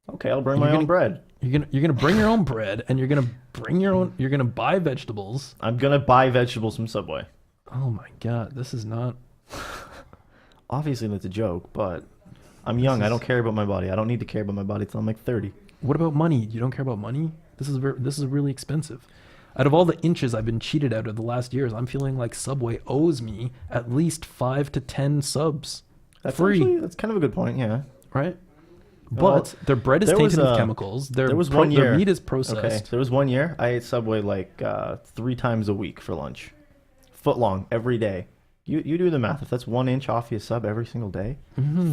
[SPEAKER 3] Okay, I'll bring
[SPEAKER 1] You're
[SPEAKER 3] my
[SPEAKER 1] gonna-
[SPEAKER 3] own bread.
[SPEAKER 1] You're gonna bring your own bread, and you're gonna buy vegetables.
[SPEAKER 3] I'm gonna buy vegetables from Subway.
[SPEAKER 1] Oh my God, this is not.
[SPEAKER 3] Obviously, that's a joke, but I'm young. I don't care about my body. I don't need to care about my body till I'm like 30.
[SPEAKER 1] What about money? You don't care about money? This is really expensive. Out of all the inches I've been cheated out of the last years, I'm feeling like Subway owes me at least 5 to 10 subs.
[SPEAKER 3] That's
[SPEAKER 1] free,
[SPEAKER 3] that's kind of a good point. Yeah.
[SPEAKER 1] right?
[SPEAKER 3] Well,
[SPEAKER 1] But their bread is
[SPEAKER 3] there was
[SPEAKER 1] tainted with
[SPEAKER 3] a-
[SPEAKER 1] chemicals.
[SPEAKER 3] there was one
[SPEAKER 1] Their
[SPEAKER 3] year-
[SPEAKER 1] meat is processed.
[SPEAKER 3] Okay. There was one year I ate Subway like 3 times a week for lunch, foot long every day. You do the math. If that's 1 inch off your sub every single day,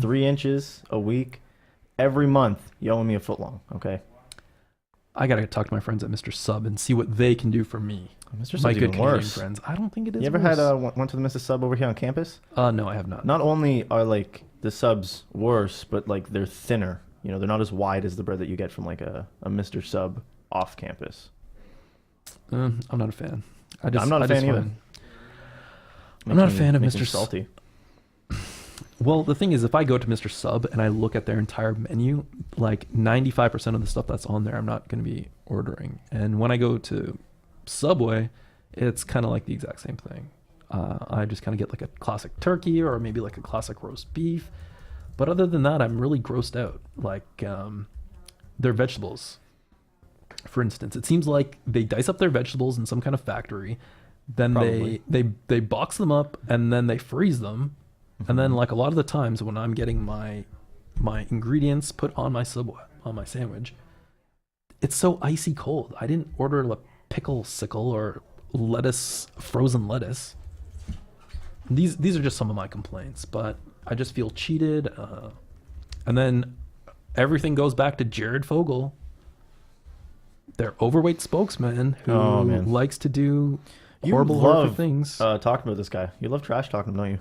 [SPEAKER 3] 3 inches a week, every month you owe me a foot long. Okay.
[SPEAKER 1] I gotta talk to my friends at Mr. Sub and see what they can do for me.
[SPEAKER 3] Mr.
[SPEAKER 1] My
[SPEAKER 3] Sub's
[SPEAKER 1] good
[SPEAKER 3] even
[SPEAKER 1] Canadian
[SPEAKER 3] worse.
[SPEAKER 1] friends. I don't think it is.
[SPEAKER 3] You ever
[SPEAKER 1] worse.
[SPEAKER 3] had went to the Mr. Sub over here on campus?
[SPEAKER 1] No, I have not.
[SPEAKER 3] Not only are like the subs worse, but like they're thinner. You know, they're not as wide as the bread that you get from like a Mr. Sub off campus.
[SPEAKER 1] I'm not a fan.
[SPEAKER 3] I'm not a
[SPEAKER 1] I
[SPEAKER 3] fan
[SPEAKER 1] just
[SPEAKER 3] either.
[SPEAKER 1] find- I'm not a fan of
[SPEAKER 3] Makes
[SPEAKER 1] Mr.
[SPEAKER 3] me
[SPEAKER 1] S-
[SPEAKER 3] Salty.
[SPEAKER 1] Well, the thing is, if I go to Mr. Sub and I look at their entire menu, like 95% of the stuff that's on there, I'm not going to be ordering. And when I go to Subway, it's kind of like the exact same thing. I just kind of get like a classic turkey or maybe like a classic roast beef. But other than that, I'm really grossed out. Like their vegetables, for instance, it seems like they dice up their vegetables in some kind of factory. Then
[SPEAKER 3] Probably.
[SPEAKER 1] they box them up and then they freeze them. And then like a lot of the times when I'm getting my ingredients put on my sandwich, it's so icy cold. I didn't order a pickle sickle or frozen lettuce. These are just some of my complaints, but I just feel cheated. And then everything goes back to Jared Fogle, their overweight spokesman who
[SPEAKER 3] Oh, man.
[SPEAKER 1] likes to do
[SPEAKER 3] You
[SPEAKER 1] horrible
[SPEAKER 3] love
[SPEAKER 1] things.
[SPEAKER 3] talking about this guy. You love trash talking him, don't you?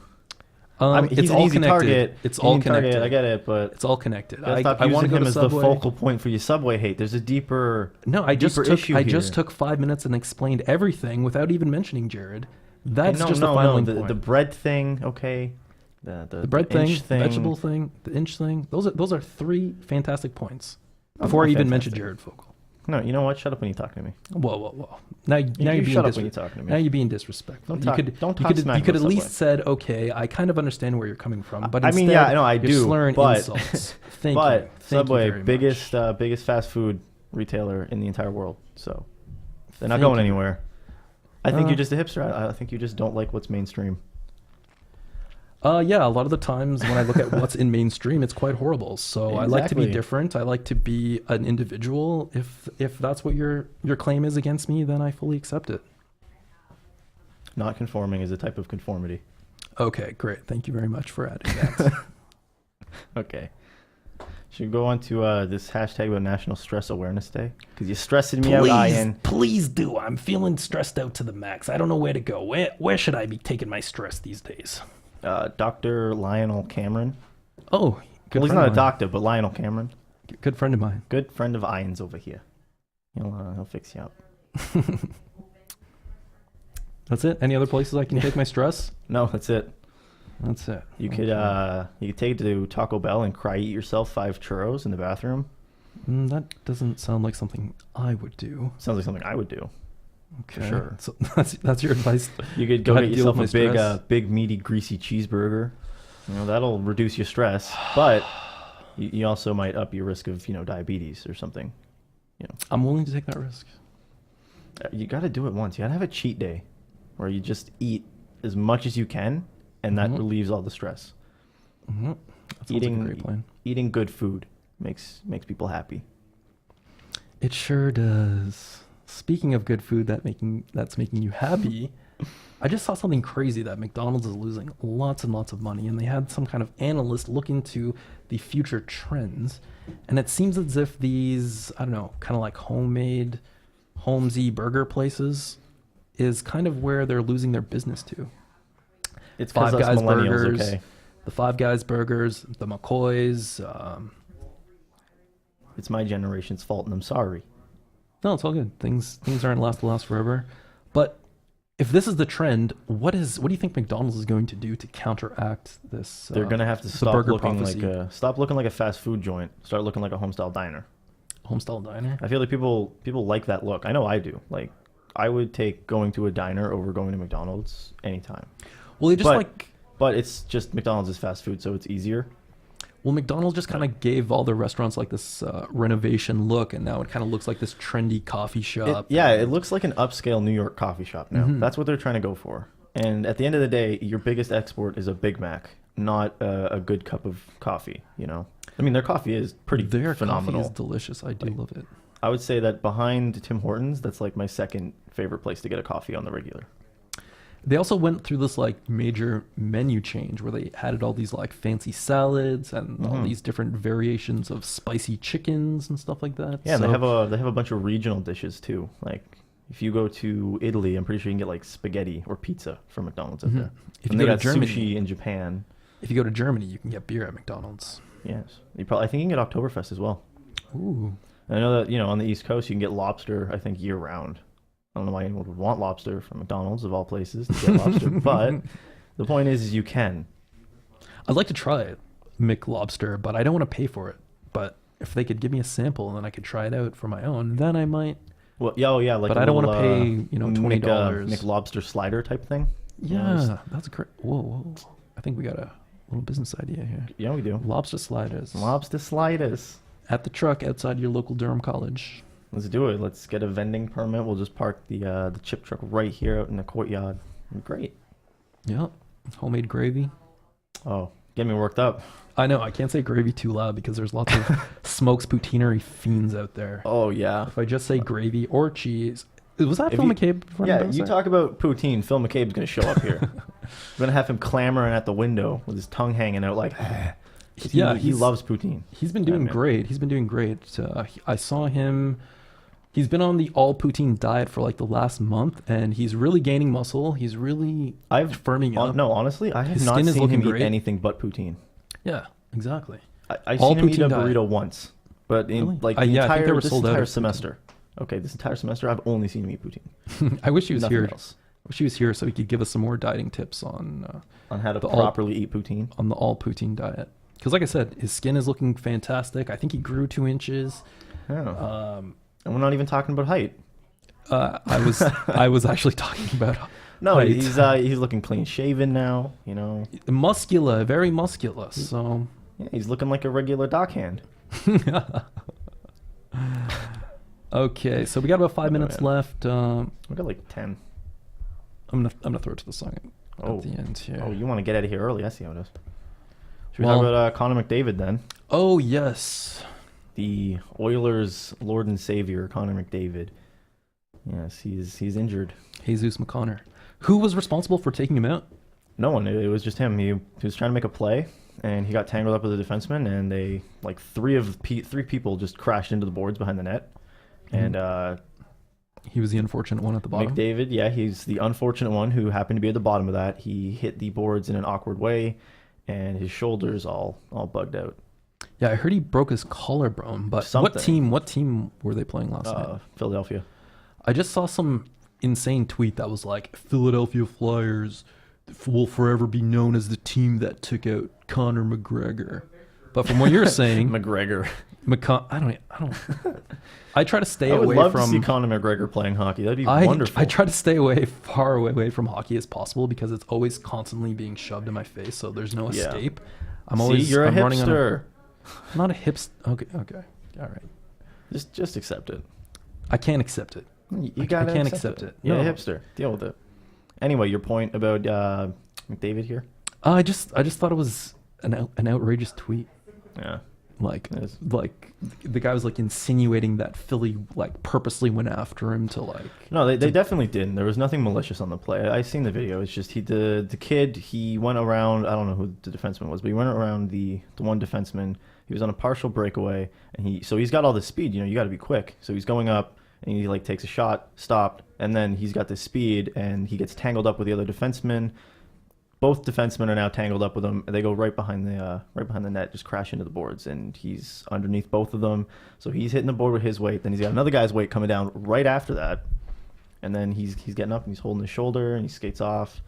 [SPEAKER 1] It's
[SPEAKER 3] he's an
[SPEAKER 1] all
[SPEAKER 3] easy
[SPEAKER 1] connected.
[SPEAKER 3] target.
[SPEAKER 1] It's
[SPEAKER 3] Easy
[SPEAKER 1] all
[SPEAKER 3] target,
[SPEAKER 1] connected.
[SPEAKER 3] I get it, but
[SPEAKER 1] It's all connected.
[SPEAKER 3] gotta stop
[SPEAKER 1] I want to
[SPEAKER 3] using
[SPEAKER 1] go
[SPEAKER 3] him
[SPEAKER 1] to
[SPEAKER 3] as
[SPEAKER 1] Subway.
[SPEAKER 3] the focal point for your Subway hate. There's a deeper
[SPEAKER 1] No, I just
[SPEAKER 3] deeper
[SPEAKER 1] took
[SPEAKER 3] issue
[SPEAKER 1] I just
[SPEAKER 3] here.
[SPEAKER 1] took 5 minutes and explained everything without even mentioning Jared. That's
[SPEAKER 3] no,
[SPEAKER 1] just
[SPEAKER 3] no,
[SPEAKER 1] the final
[SPEAKER 3] no.
[SPEAKER 1] point.
[SPEAKER 3] The bread thing, okay.
[SPEAKER 1] The bread thing,
[SPEAKER 3] inch
[SPEAKER 1] the vegetable thing, the inch thing. Those are 3 fantastic points. Before I
[SPEAKER 3] not
[SPEAKER 1] even mentioned
[SPEAKER 3] fantastic.
[SPEAKER 1] Jared Fogle.
[SPEAKER 3] No, you know what? Shut up when you talk to me.
[SPEAKER 1] Whoa. Now
[SPEAKER 3] You
[SPEAKER 1] you're being
[SPEAKER 3] shut up when you're talking to me.
[SPEAKER 1] Now you're being disrespectful.
[SPEAKER 3] Don't talk-
[SPEAKER 1] you could
[SPEAKER 3] don't
[SPEAKER 1] you
[SPEAKER 3] talk
[SPEAKER 1] could
[SPEAKER 3] smack
[SPEAKER 1] you could at
[SPEAKER 3] about
[SPEAKER 1] least
[SPEAKER 3] Subway.
[SPEAKER 1] said, okay, I kind of understand where you're coming from, but
[SPEAKER 3] I mean,
[SPEAKER 1] instead,
[SPEAKER 3] yeah, no, I
[SPEAKER 1] you're
[SPEAKER 3] do,
[SPEAKER 1] slurring
[SPEAKER 3] but-
[SPEAKER 1] insults. Thank
[SPEAKER 3] but
[SPEAKER 1] you. Thank you
[SPEAKER 3] Subway,
[SPEAKER 1] very
[SPEAKER 3] biggest
[SPEAKER 1] much.
[SPEAKER 3] biggest fast food retailer in the entire world. So they're not
[SPEAKER 1] Thank
[SPEAKER 3] going
[SPEAKER 1] you.
[SPEAKER 3] anywhere. I think
[SPEAKER 1] Uh,
[SPEAKER 3] you're just a hipster. I think you just don't like what's mainstream.
[SPEAKER 1] Yeah, a lot of the times when I look at what's in mainstream, it's quite horrible. So I like to be
[SPEAKER 3] Exactly.
[SPEAKER 1] different. I like to be an individual. If that's what your claim is against me, then I fully accept it.
[SPEAKER 3] Not conforming is a type of conformity.
[SPEAKER 1] Okay, great. Thank you very much for adding that.
[SPEAKER 3] Okay. Should we go on to this hashtag about National Stress Awareness Day? Because you're stressing me out, Ian.
[SPEAKER 1] please do. I'm feeling stressed out to the max. I don't know where to go. Where should I be taking my stress these days?
[SPEAKER 3] Dr. Lionel Cameron.
[SPEAKER 1] Oh, good
[SPEAKER 3] Well, he's
[SPEAKER 1] friend
[SPEAKER 3] not a
[SPEAKER 1] of mine.
[SPEAKER 3] doctor, but Lionel Cameron.
[SPEAKER 1] Good friend of mine.
[SPEAKER 3] Good friend of Ian's over here. He'll fix you up.
[SPEAKER 1] That's it. Any other places I can take my stress?
[SPEAKER 3] No, that's it.
[SPEAKER 1] That's it.
[SPEAKER 3] You could take it to Taco Bell and eat yourself 5 churros in the bathroom.
[SPEAKER 1] That doesn't sound like something I would do.
[SPEAKER 3] Sounds like something I would do.
[SPEAKER 1] Okay.
[SPEAKER 3] sure.
[SPEAKER 1] So that's your advice.
[SPEAKER 3] You could go
[SPEAKER 1] How to
[SPEAKER 3] get
[SPEAKER 1] deal
[SPEAKER 3] yourself
[SPEAKER 1] with
[SPEAKER 3] a
[SPEAKER 1] my stress?
[SPEAKER 3] big meaty greasy cheeseburger. That'll reduce your stress, but you also might up your risk of diabetes or something.
[SPEAKER 1] I'm willing to take that risk.
[SPEAKER 3] You got to do it once. You got to have a cheat day where you just eat as much as you can, and that
[SPEAKER 1] Mhm.
[SPEAKER 3] relieves all the stress.
[SPEAKER 1] Mm-hmm. That sounds like a great plan.
[SPEAKER 3] Eating good food makes people happy.
[SPEAKER 1] It sure does. Speaking of good food that's making you happy, I just saw something crazy that McDonald's is losing lots and lots of money, and they had some kind of analyst look into the future trends, and it seems as if these, I don't know, kind of like homemade, homesy burger places is kind of where they're losing their business to.
[SPEAKER 3] It's because
[SPEAKER 1] Five
[SPEAKER 3] us
[SPEAKER 1] Guys
[SPEAKER 3] millennials,
[SPEAKER 1] burgers,
[SPEAKER 3] okay?
[SPEAKER 1] the Five Guys burgers, the McCoys.
[SPEAKER 3] It's my generation's fault, and I'm sorry.
[SPEAKER 1] No, it's all good. Things aren't last forever. But if this is the trend, what do you think McDonald's is going to do to counteract this?
[SPEAKER 3] They're gonna have to
[SPEAKER 1] the
[SPEAKER 3] stop
[SPEAKER 1] burger
[SPEAKER 3] looking
[SPEAKER 1] prophecy?
[SPEAKER 3] stop looking like a fast food joint. Start looking like a homestyle diner.
[SPEAKER 1] Homestyle diner.
[SPEAKER 3] I feel like people like that look. I know I do. Like, I would take going to a diner over going to McDonald's anytime.
[SPEAKER 1] Well, they just
[SPEAKER 3] But-
[SPEAKER 1] like.
[SPEAKER 3] But it's just McDonald's is fast food, so it's easier.
[SPEAKER 1] Well, McDonald's just kind of gave all their restaurants like this renovation look, and now it kind of looks like this trendy coffee shop.
[SPEAKER 3] It looks like an upscale New York coffee shop now. That's what they're trying to go for. And at the end of the day, your biggest export is a Big Mac, not a good cup of coffee, you know? I mean, their coffee is pretty
[SPEAKER 1] Their
[SPEAKER 3] phenomenal.
[SPEAKER 1] coffee is delicious. I do love it.
[SPEAKER 3] I would say that behind Tim Hortons, that's like my second favorite place to get a coffee on the regular.
[SPEAKER 1] They also went through this like major menu change where they added all these like fancy salads and all these different variations of spicy chickens and stuff like that.
[SPEAKER 3] Yeah, and they have a bunch of regional dishes too. Like if you go to Italy, I'm pretty sure you can get like spaghetti or pizza from McDonald's up there.
[SPEAKER 1] If
[SPEAKER 3] And
[SPEAKER 1] you
[SPEAKER 3] they
[SPEAKER 1] go to
[SPEAKER 3] got
[SPEAKER 1] Germany,
[SPEAKER 3] sushi in Japan.
[SPEAKER 1] if you go to Germany, you can get beer at McDonald's.
[SPEAKER 3] Yes, I think you can get Oktoberfest as well.
[SPEAKER 1] Ooh.
[SPEAKER 3] And I know that on the East Coast you can get lobster. I think year round. I don't know why anyone would want lobster from McDonald's of all places to get lobster, but the point is you can.
[SPEAKER 1] I'd like to try it, McLobster, but I don't want to pay for it. But if they could give me a sample and then I could try it out for my own, then I might.
[SPEAKER 3] Well, yeah, like.
[SPEAKER 1] But
[SPEAKER 3] I
[SPEAKER 1] I don't want to pay, $20.
[SPEAKER 3] McLobster slider type thing.
[SPEAKER 1] Yeah, that's great. Whoa. I think we got a little business idea here.
[SPEAKER 3] Yeah, we do.
[SPEAKER 1] Lobster sliders.
[SPEAKER 3] Lobster sliders.
[SPEAKER 1] At the truck outside your local Durham College.
[SPEAKER 3] Let's do it. Let's get a vending permit. We'll just park the chip truck right here out in the courtyard. Great.
[SPEAKER 1] Yeah. Homemade gravy.
[SPEAKER 3] Oh, get me worked up.
[SPEAKER 1] I know. I can't say gravy too loud because there's lots of smokes poutineery fiends out there.
[SPEAKER 3] Oh, yeah.
[SPEAKER 1] If I just say gravy or cheese. Was that
[SPEAKER 3] If
[SPEAKER 1] Phil
[SPEAKER 3] you-
[SPEAKER 1] McCabe?
[SPEAKER 3] Yeah, you talk about poutine. Phil McCabe's going to show up here. We're going to have him clamoring at the window with his tongue hanging out like...
[SPEAKER 1] Yeah,
[SPEAKER 3] he
[SPEAKER 1] he's-
[SPEAKER 3] loves poutine.
[SPEAKER 1] He's been doing
[SPEAKER 3] man.
[SPEAKER 1] great. He's been doing great. I saw him. He's been on the all poutine diet for like the last month, and he's really gaining muscle. He's really firming up.
[SPEAKER 3] No, honestly, I have
[SPEAKER 1] His
[SPEAKER 3] not
[SPEAKER 1] skin is
[SPEAKER 3] seen
[SPEAKER 1] looking
[SPEAKER 3] him eat
[SPEAKER 1] great.
[SPEAKER 3] anything but poutine.
[SPEAKER 1] Yeah, exactly.
[SPEAKER 3] I've
[SPEAKER 1] All
[SPEAKER 3] seen him eat a
[SPEAKER 1] poutine diet.
[SPEAKER 3] burrito once, but in
[SPEAKER 1] Really?
[SPEAKER 3] like
[SPEAKER 1] Yeah, I
[SPEAKER 3] the
[SPEAKER 1] think
[SPEAKER 3] entire,
[SPEAKER 1] they were
[SPEAKER 3] this
[SPEAKER 1] sold out
[SPEAKER 3] entire
[SPEAKER 1] of poutine.
[SPEAKER 3] semester. Okay, this entire semester, I've only seen him eat poutine.
[SPEAKER 1] I wish he was
[SPEAKER 3] Nothing
[SPEAKER 1] here.
[SPEAKER 3] else.
[SPEAKER 1] I wish he was here so he could give us some more dieting tips on
[SPEAKER 3] On how to
[SPEAKER 1] The all-
[SPEAKER 3] properly eat poutine.
[SPEAKER 1] on the all poutine diet. Because like I said, his skin is looking fantastic. I think he grew 2 inches.
[SPEAKER 3] Yeah. And we're not even talking about height.
[SPEAKER 1] I was actually talking about
[SPEAKER 3] No,
[SPEAKER 1] height.
[SPEAKER 3] he's looking clean shaven now.
[SPEAKER 1] Muscular, very musculous. So
[SPEAKER 3] Yeah, he's looking like a regular dockhand.
[SPEAKER 1] okay, so we got about 5
[SPEAKER 3] Oh,
[SPEAKER 1] minutes
[SPEAKER 3] man.
[SPEAKER 1] left.
[SPEAKER 3] We got like 10.
[SPEAKER 1] I'm gonna throw it to the song
[SPEAKER 3] Oh.
[SPEAKER 1] at the end here.
[SPEAKER 3] Oh, you want to get out of here early? I see how it is. Should we
[SPEAKER 1] Well-
[SPEAKER 3] talk about Connor McDavid then?
[SPEAKER 1] Oh yes,
[SPEAKER 3] The Oilers' Lord and Savior, Connor McDavid. Yes, he's injured.
[SPEAKER 1] Jesus McConnor. Who was responsible for taking him out?
[SPEAKER 3] No one. It was just him. He was trying to make a play, and he got tangled up with a defenseman, and they three people just crashed into the boards behind the net. And
[SPEAKER 1] He was the unfortunate one at the bottom.
[SPEAKER 3] McDavid, yeah, he's the unfortunate one who happened to be at the bottom of that. He hit the boards in an awkward way, and his shoulders all bugged out.
[SPEAKER 1] Yeah, I heard he broke his collarbone. But
[SPEAKER 3] Something.
[SPEAKER 1] what team were they playing last night?
[SPEAKER 3] Philadelphia.
[SPEAKER 1] I just saw some insane tweet that was like, Philadelphia Flyers will forever be known as the team that took out Conor McGregor. But from what you're saying,
[SPEAKER 3] McGregor.
[SPEAKER 1] I don't. I try to stay
[SPEAKER 3] I would
[SPEAKER 1] away
[SPEAKER 3] love
[SPEAKER 1] from.
[SPEAKER 3] to see Conor McGregor playing hockey. That'd be
[SPEAKER 1] I
[SPEAKER 3] wonderful.
[SPEAKER 1] try to stay far away from hockey as possible because it's always constantly being shoved in my face. So there's no
[SPEAKER 3] Yeah.
[SPEAKER 1] escape. I'm always.
[SPEAKER 3] See, you're
[SPEAKER 1] I'm
[SPEAKER 3] a
[SPEAKER 1] running on
[SPEAKER 3] hipster.
[SPEAKER 1] I'm not a hipster. Okay. All right.
[SPEAKER 3] Just accept it.
[SPEAKER 1] I can't accept it.
[SPEAKER 3] You gotta
[SPEAKER 1] can't
[SPEAKER 3] accept
[SPEAKER 1] accept it.
[SPEAKER 3] You're a
[SPEAKER 1] No.
[SPEAKER 3] hipster. Deal with it. Anyway, your point about McDavid here?
[SPEAKER 1] I just thought it was an outrageous tweet.
[SPEAKER 3] Yeah.
[SPEAKER 1] Like
[SPEAKER 3] It is.
[SPEAKER 1] the guy was like insinuating that Philly like purposely went after him to like.
[SPEAKER 3] No, they definitely didn't. There was nothing malicious on the play. I seen the video. It's just the kid, he went around, I don't know who the defenseman was, but he went around the one defenseman. He was on a partial breakaway, and he's got all the speed, you got to be quick. So he's going up, and he like takes a shot, stopped, and then he's got this speed, and he gets tangled up with the other defenseman. Both defensemen are now tangled up with him. They go right behind the net, just crash into the boards, and he's underneath both of them. So he's hitting the board with his weight. Then he's got another guy's weight coming down right after that, and then he's getting up and he's holding his shoulder and he skates off.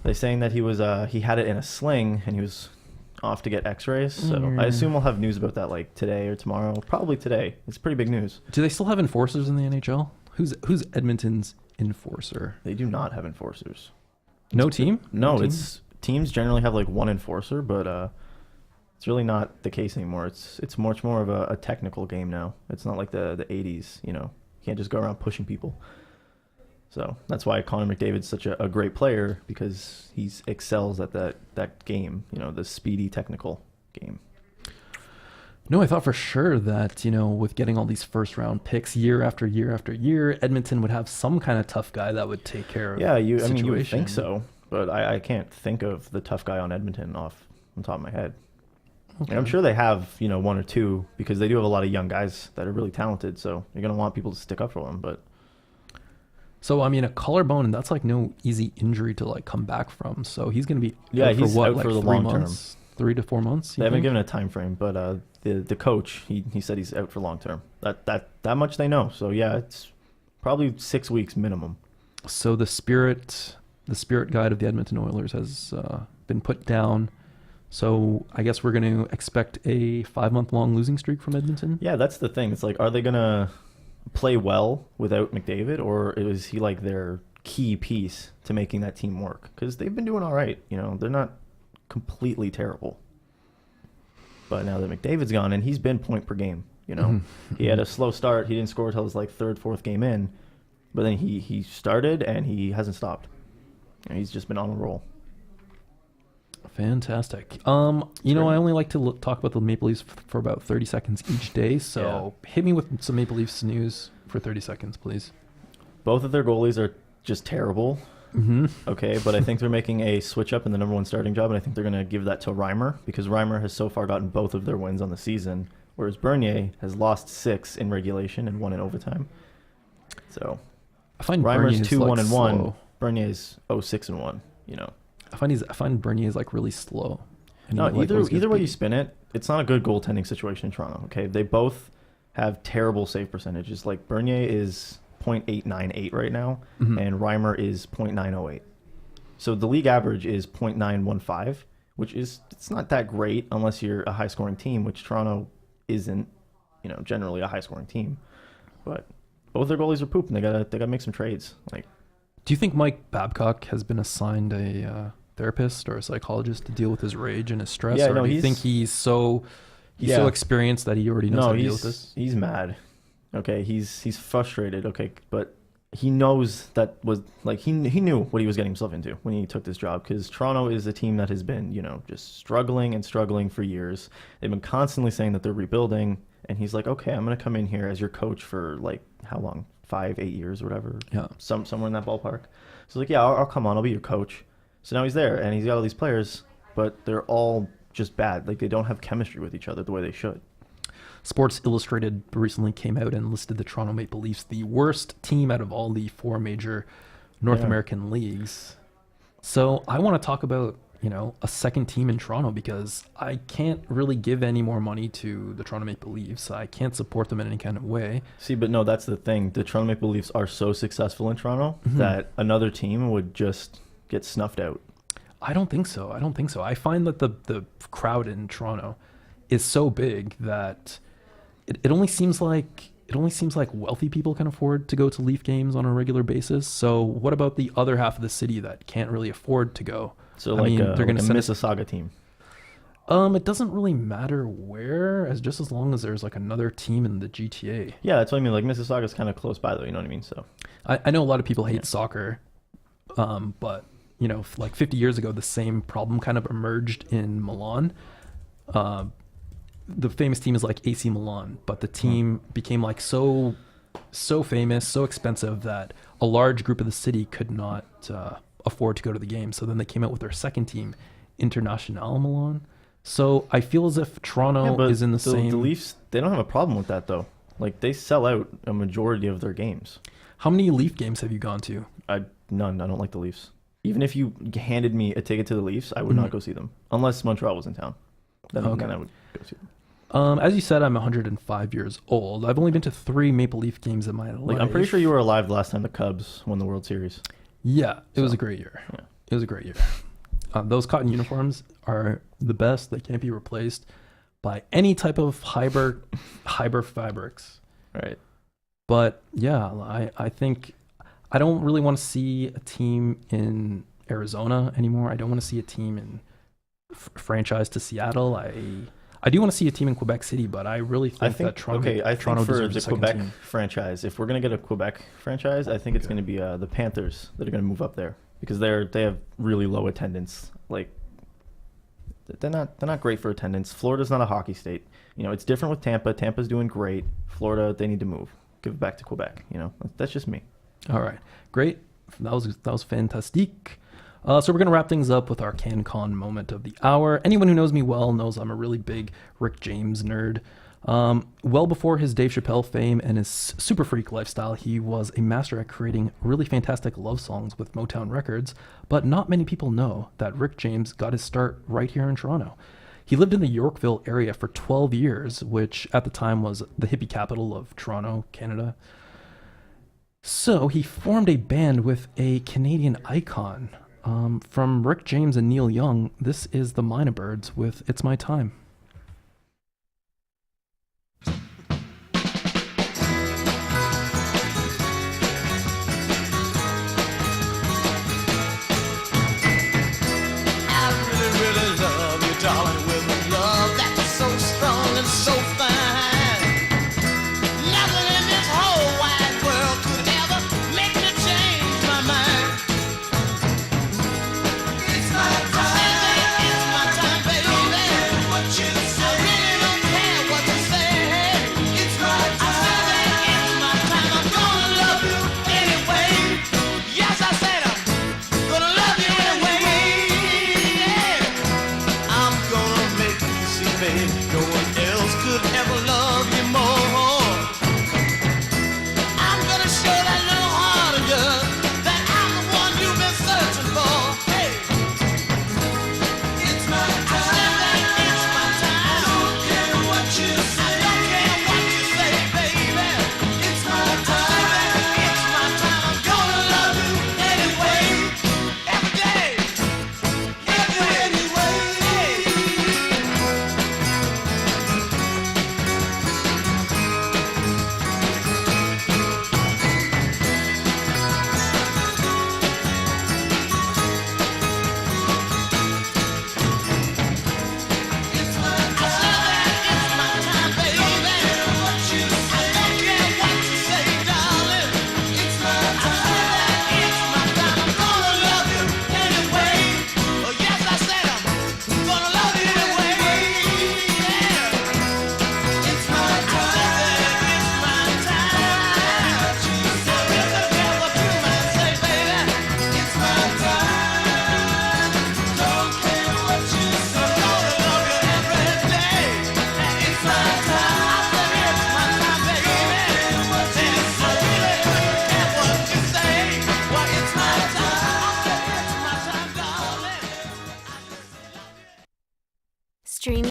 [SPEAKER 3] They're saying that he had it in a sling and he was off to get X-rays. So I assume we'll have news about that like today or tomorrow. Probably today. It's pretty big news.
[SPEAKER 1] Do they still have enforcers in the NHL? Who's Edmonton's enforcer?
[SPEAKER 3] They do not have enforcers.
[SPEAKER 1] No team?
[SPEAKER 3] No,
[SPEAKER 1] team?
[SPEAKER 3] it's teams generally have like one enforcer, but It's really not the case anymore. It's much more of a technical game now. It's not like the 80s, you know. You can't just go around pushing people. So that's why Connor McDavid's such a great player, because he excels at that game, you know, the speedy technical game.
[SPEAKER 1] No, I thought for sure that, you know, with getting all these first round picks year after year after year, Edmonton would have some kind of tough guy that would take care of
[SPEAKER 3] Yeah,
[SPEAKER 1] the
[SPEAKER 3] you would
[SPEAKER 1] situation.
[SPEAKER 3] think so, but I can't think of the tough guy on Edmonton off the top of my head.
[SPEAKER 1] Okay.
[SPEAKER 3] And I'm sure they have, you know, one or two, because they do have a lot of young guys that are really talented, so you're going to want people to stick up for them, but
[SPEAKER 1] So, I mean, a collarbone, and that's like no easy injury to like come back from. So he's going to be out for
[SPEAKER 3] he's
[SPEAKER 1] what,
[SPEAKER 3] out
[SPEAKER 1] like
[SPEAKER 3] for the
[SPEAKER 1] 3
[SPEAKER 3] long term.
[SPEAKER 1] months? 3 to 4 months?
[SPEAKER 3] They haven't given a time frame, but the coach, he said he's out for long term. That much they know. So yeah, it's probably 6 weeks minimum.
[SPEAKER 1] So the spirit guide of the Edmonton Oilers has been put down. So I guess we're going to expect a 5-month-long losing streak from Edmonton.
[SPEAKER 3] Yeah, that's the thing. It's like, are they gonna play well without McDavid, or is he like their key piece to making that team work? Because they've been doing all right. You know, they're not completely terrible. But now that McDavid's gone, and he's been point per game, you know, he had a slow start. He didn't score until his like third, fourth game in, but then he started and he hasn't stopped. And he's just been on a roll.
[SPEAKER 1] Fantastic. You know,
[SPEAKER 3] great.
[SPEAKER 1] I only like to talk about the Maple Leafs for about 30 seconds each day. So hit me with some Maple Leafs news for 30 seconds, please.
[SPEAKER 3] Both of their goalies are just terrible.
[SPEAKER 1] Mm-hmm.
[SPEAKER 3] Okay, but I think they're making a switch up in the number one starting job, and I think they're going to give that to Reimer, because Reimer has so far gotten both of their wins on the season, whereas Bernier has lost 6 in regulation and 1 in overtime. So
[SPEAKER 1] I find
[SPEAKER 3] Reimer's
[SPEAKER 1] Bernier's
[SPEAKER 3] 2-1-1.
[SPEAKER 1] slow.
[SPEAKER 3] Bernier's 0-6-1. You know,
[SPEAKER 1] I find Bernier is like really slow. And
[SPEAKER 3] no,
[SPEAKER 1] he, like, always gets
[SPEAKER 3] either way you
[SPEAKER 1] beat.
[SPEAKER 3] spin it, it's not a good goaltending situation in Toronto. Okay, they both have terrible save percentages. Like Bernier is .898 right now, and Reimer is .908. So the league average is .915, which it's not that great unless you're a high scoring team, which Toronto isn't. You know, generally a high scoring team, but both their goalies are poop, and they gotta make some trades. Like,
[SPEAKER 1] Do you think Mike Babcock has been assigned a therapist or a psychologist to deal with his rage and his stress?
[SPEAKER 3] Yeah,
[SPEAKER 1] or
[SPEAKER 3] no,
[SPEAKER 1] do you
[SPEAKER 3] he's-
[SPEAKER 1] think he's so
[SPEAKER 3] Yeah.
[SPEAKER 1] experienced that he already knows how to deal with this?
[SPEAKER 3] he's mad. Okay, he's frustrated. Okay, but he knows that was like he knew what he was getting himself into when he took this job, because Toronto is a team that has been, you know, just struggling and struggling for years. They've been constantly saying that they're rebuilding, and he's like, okay, I'm gonna come in here as your coach for like how long? 5-8 years or whatever.
[SPEAKER 1] Yeah.
[SPEAKER 3] Somewhere in that ballpark. So like, yeah, I'll come on, I'll be your coach. So now he's there, and he's got all these players, but they're all just bad. Like, they don't have chemistry with each other the way they should.
[SPEAKER 1] Sports Illustrated recently came out and listed the Toronto Maple Leafs the worst team out of all the 4 major North
[SPEAKER 3] Yeah.
[SPEAKER 1] American leagues. So I want to talk about, you know, a second team in Toronto, because I can't really give any more money to the Toronto Maple Leafs. I can't support them in any kind of way.
[SPEAKER 3] See, but no, that's the thing. The Toronto Maple Leafs are so successful in Toronto that another team would just get snuffed out.
[SPEAKER 1] I don't think so. I find that the crowd in Toronto is so big that it only seems like wealthy people can afford to go to Leaf games on a regular basis. So what about the other half of the city that can't really afford to go?
[SPEAKER 3] So
[SPEAKER 1] I
[SPEAKER 3] like,
[SPEAKER 1] mean, they're
[SPEAKER 3] like
[SPEAKER 1] going
[SPEAKER 3] a
[SPEAKER 1] to send
[SPEAKER 3] Mississauga team.
[SPEAKER 1] It doesn't really matter where, as long as there's like another team in the GTA.
[SPEAKER 3] Yeah, that's what I mean. Like, Mississauga's kind of close by, though. You know what I mean? So
[SPEAKER 1] I know a lot of people hate soccer, but you know, like 50 years ago, the same problem kind of emerged in Milan. The famous team is like AC Milan, but the team became like so famous, so expensive that a large group of the city could not afford to go to the game. So then they came out with their second team, International Milan. So I feel as if Toronto is in the same.
[SPEAKER 3] The Leafs, they don't have a problem with that, though. Like, they sell out a majority of their games.
[SPEAKER 1] How many Leaf games have you gone to?
[SPEAKER 3] None. I don't like the Leafs. Even if you handed me a ticket to the Leafs, I would not go see them unless Montreal was in town. Then I would go see them.
[SPEAKER 1] As you said, I'm 105 years old. I've only been to 3 Maple Leaf games in my life.
[SPEAKER 3] Like, I'm pretty sure you were alive the last time the Cubs won the World Series.
[SPEAKER 1] Yeah, it was a great year.
[SPEAKER 3] Yeah.
[SPEAKER 1] It was a great year. Those cotton uniforms are the best. They can't be replaced by any type of fiber fabrics.
[SPEAKER 3] Right.
[SPEAKER 1] But yeah, I think I don't really want to see a team in Arizona anymore. I don't want to see a team in franchise to Seattle. I do want to see a team in Quebec City, but I really think that Toronto.
[SPEAKER 3] Okay, I
[SPEAKER 1] Toronto
[SPEAKER 3] think for
[SPEAKER 1] deserves
[SPEAKER 3] the
[SPEAKER 1] a second
[SPEAKER 3] Quebec
[SPEAKER 1] team.
[SPEAKER 3] franchise, if we're gonna get a Quebec franchise, I think it's gonna be the Panthers that are gonna move up there because they have really low attendance. Like they're not great for attendance. Florida's not a hockey state. You know, it's different with Tampa. Tampa's doing great. Florida, they need to move. Give it back to Quebec. You know, that's just me.
[SPEAKER 1] All right, great. That was fantastique. So we're going to wrap things up with our CanCon moment of the hour. Anyone who knows me well knows I'm a really big Rick James nerd. Well before his Dave Chappelle fame and his super freak lifestyle, he was a master at creating really fantastic love songs with Motown Records, but not many people know that Rick James got his start right here in Toronto. He lived in the Yorkville area for 12 years, which at the time was the hippie capital of Toronto, Canada. So he formed a band with a Canadian icon. From Rick James and Neil Young, this is the Mynah Birds with It's My Time.
[SPEAKER 4] I really, really love you, darling, with a love that's so strong and so fine. Nothing in this whole wide world could ever make me change my mind. It's my time. It's my time, baby. What you say. I really don't care what you say. It's my time. It's my time. I'm gonna love you anyway. Yes, I said I'm gonna love you anyway. Yeah. I'm gonna make you see, baby, no one else could ever love you more. I'm gonna show that little heart of yours that I'm the one you've been searching for. Hey, it's my time. It's my time. I don't care what you say. I don't care what you say, baby. It's my time. It's my time. I'm gonna love you anyway, every day, every way. It's my time, baby. What you say. I don't care what you say, darling. It's my time. It's my time. I'm gonna love you anyway. Oh yes, I said I'm gonna love you anyway. Yeah. It's my time. It's my time. I really don't care what you might say, baby. It's my time. Don't care what you say. I'm gonna love you every day. It's my time. I said it's my time, baby. I really don't care what you say. Well, it's my time. I said it's my time, darling.
[SPEAKER 2] Streaming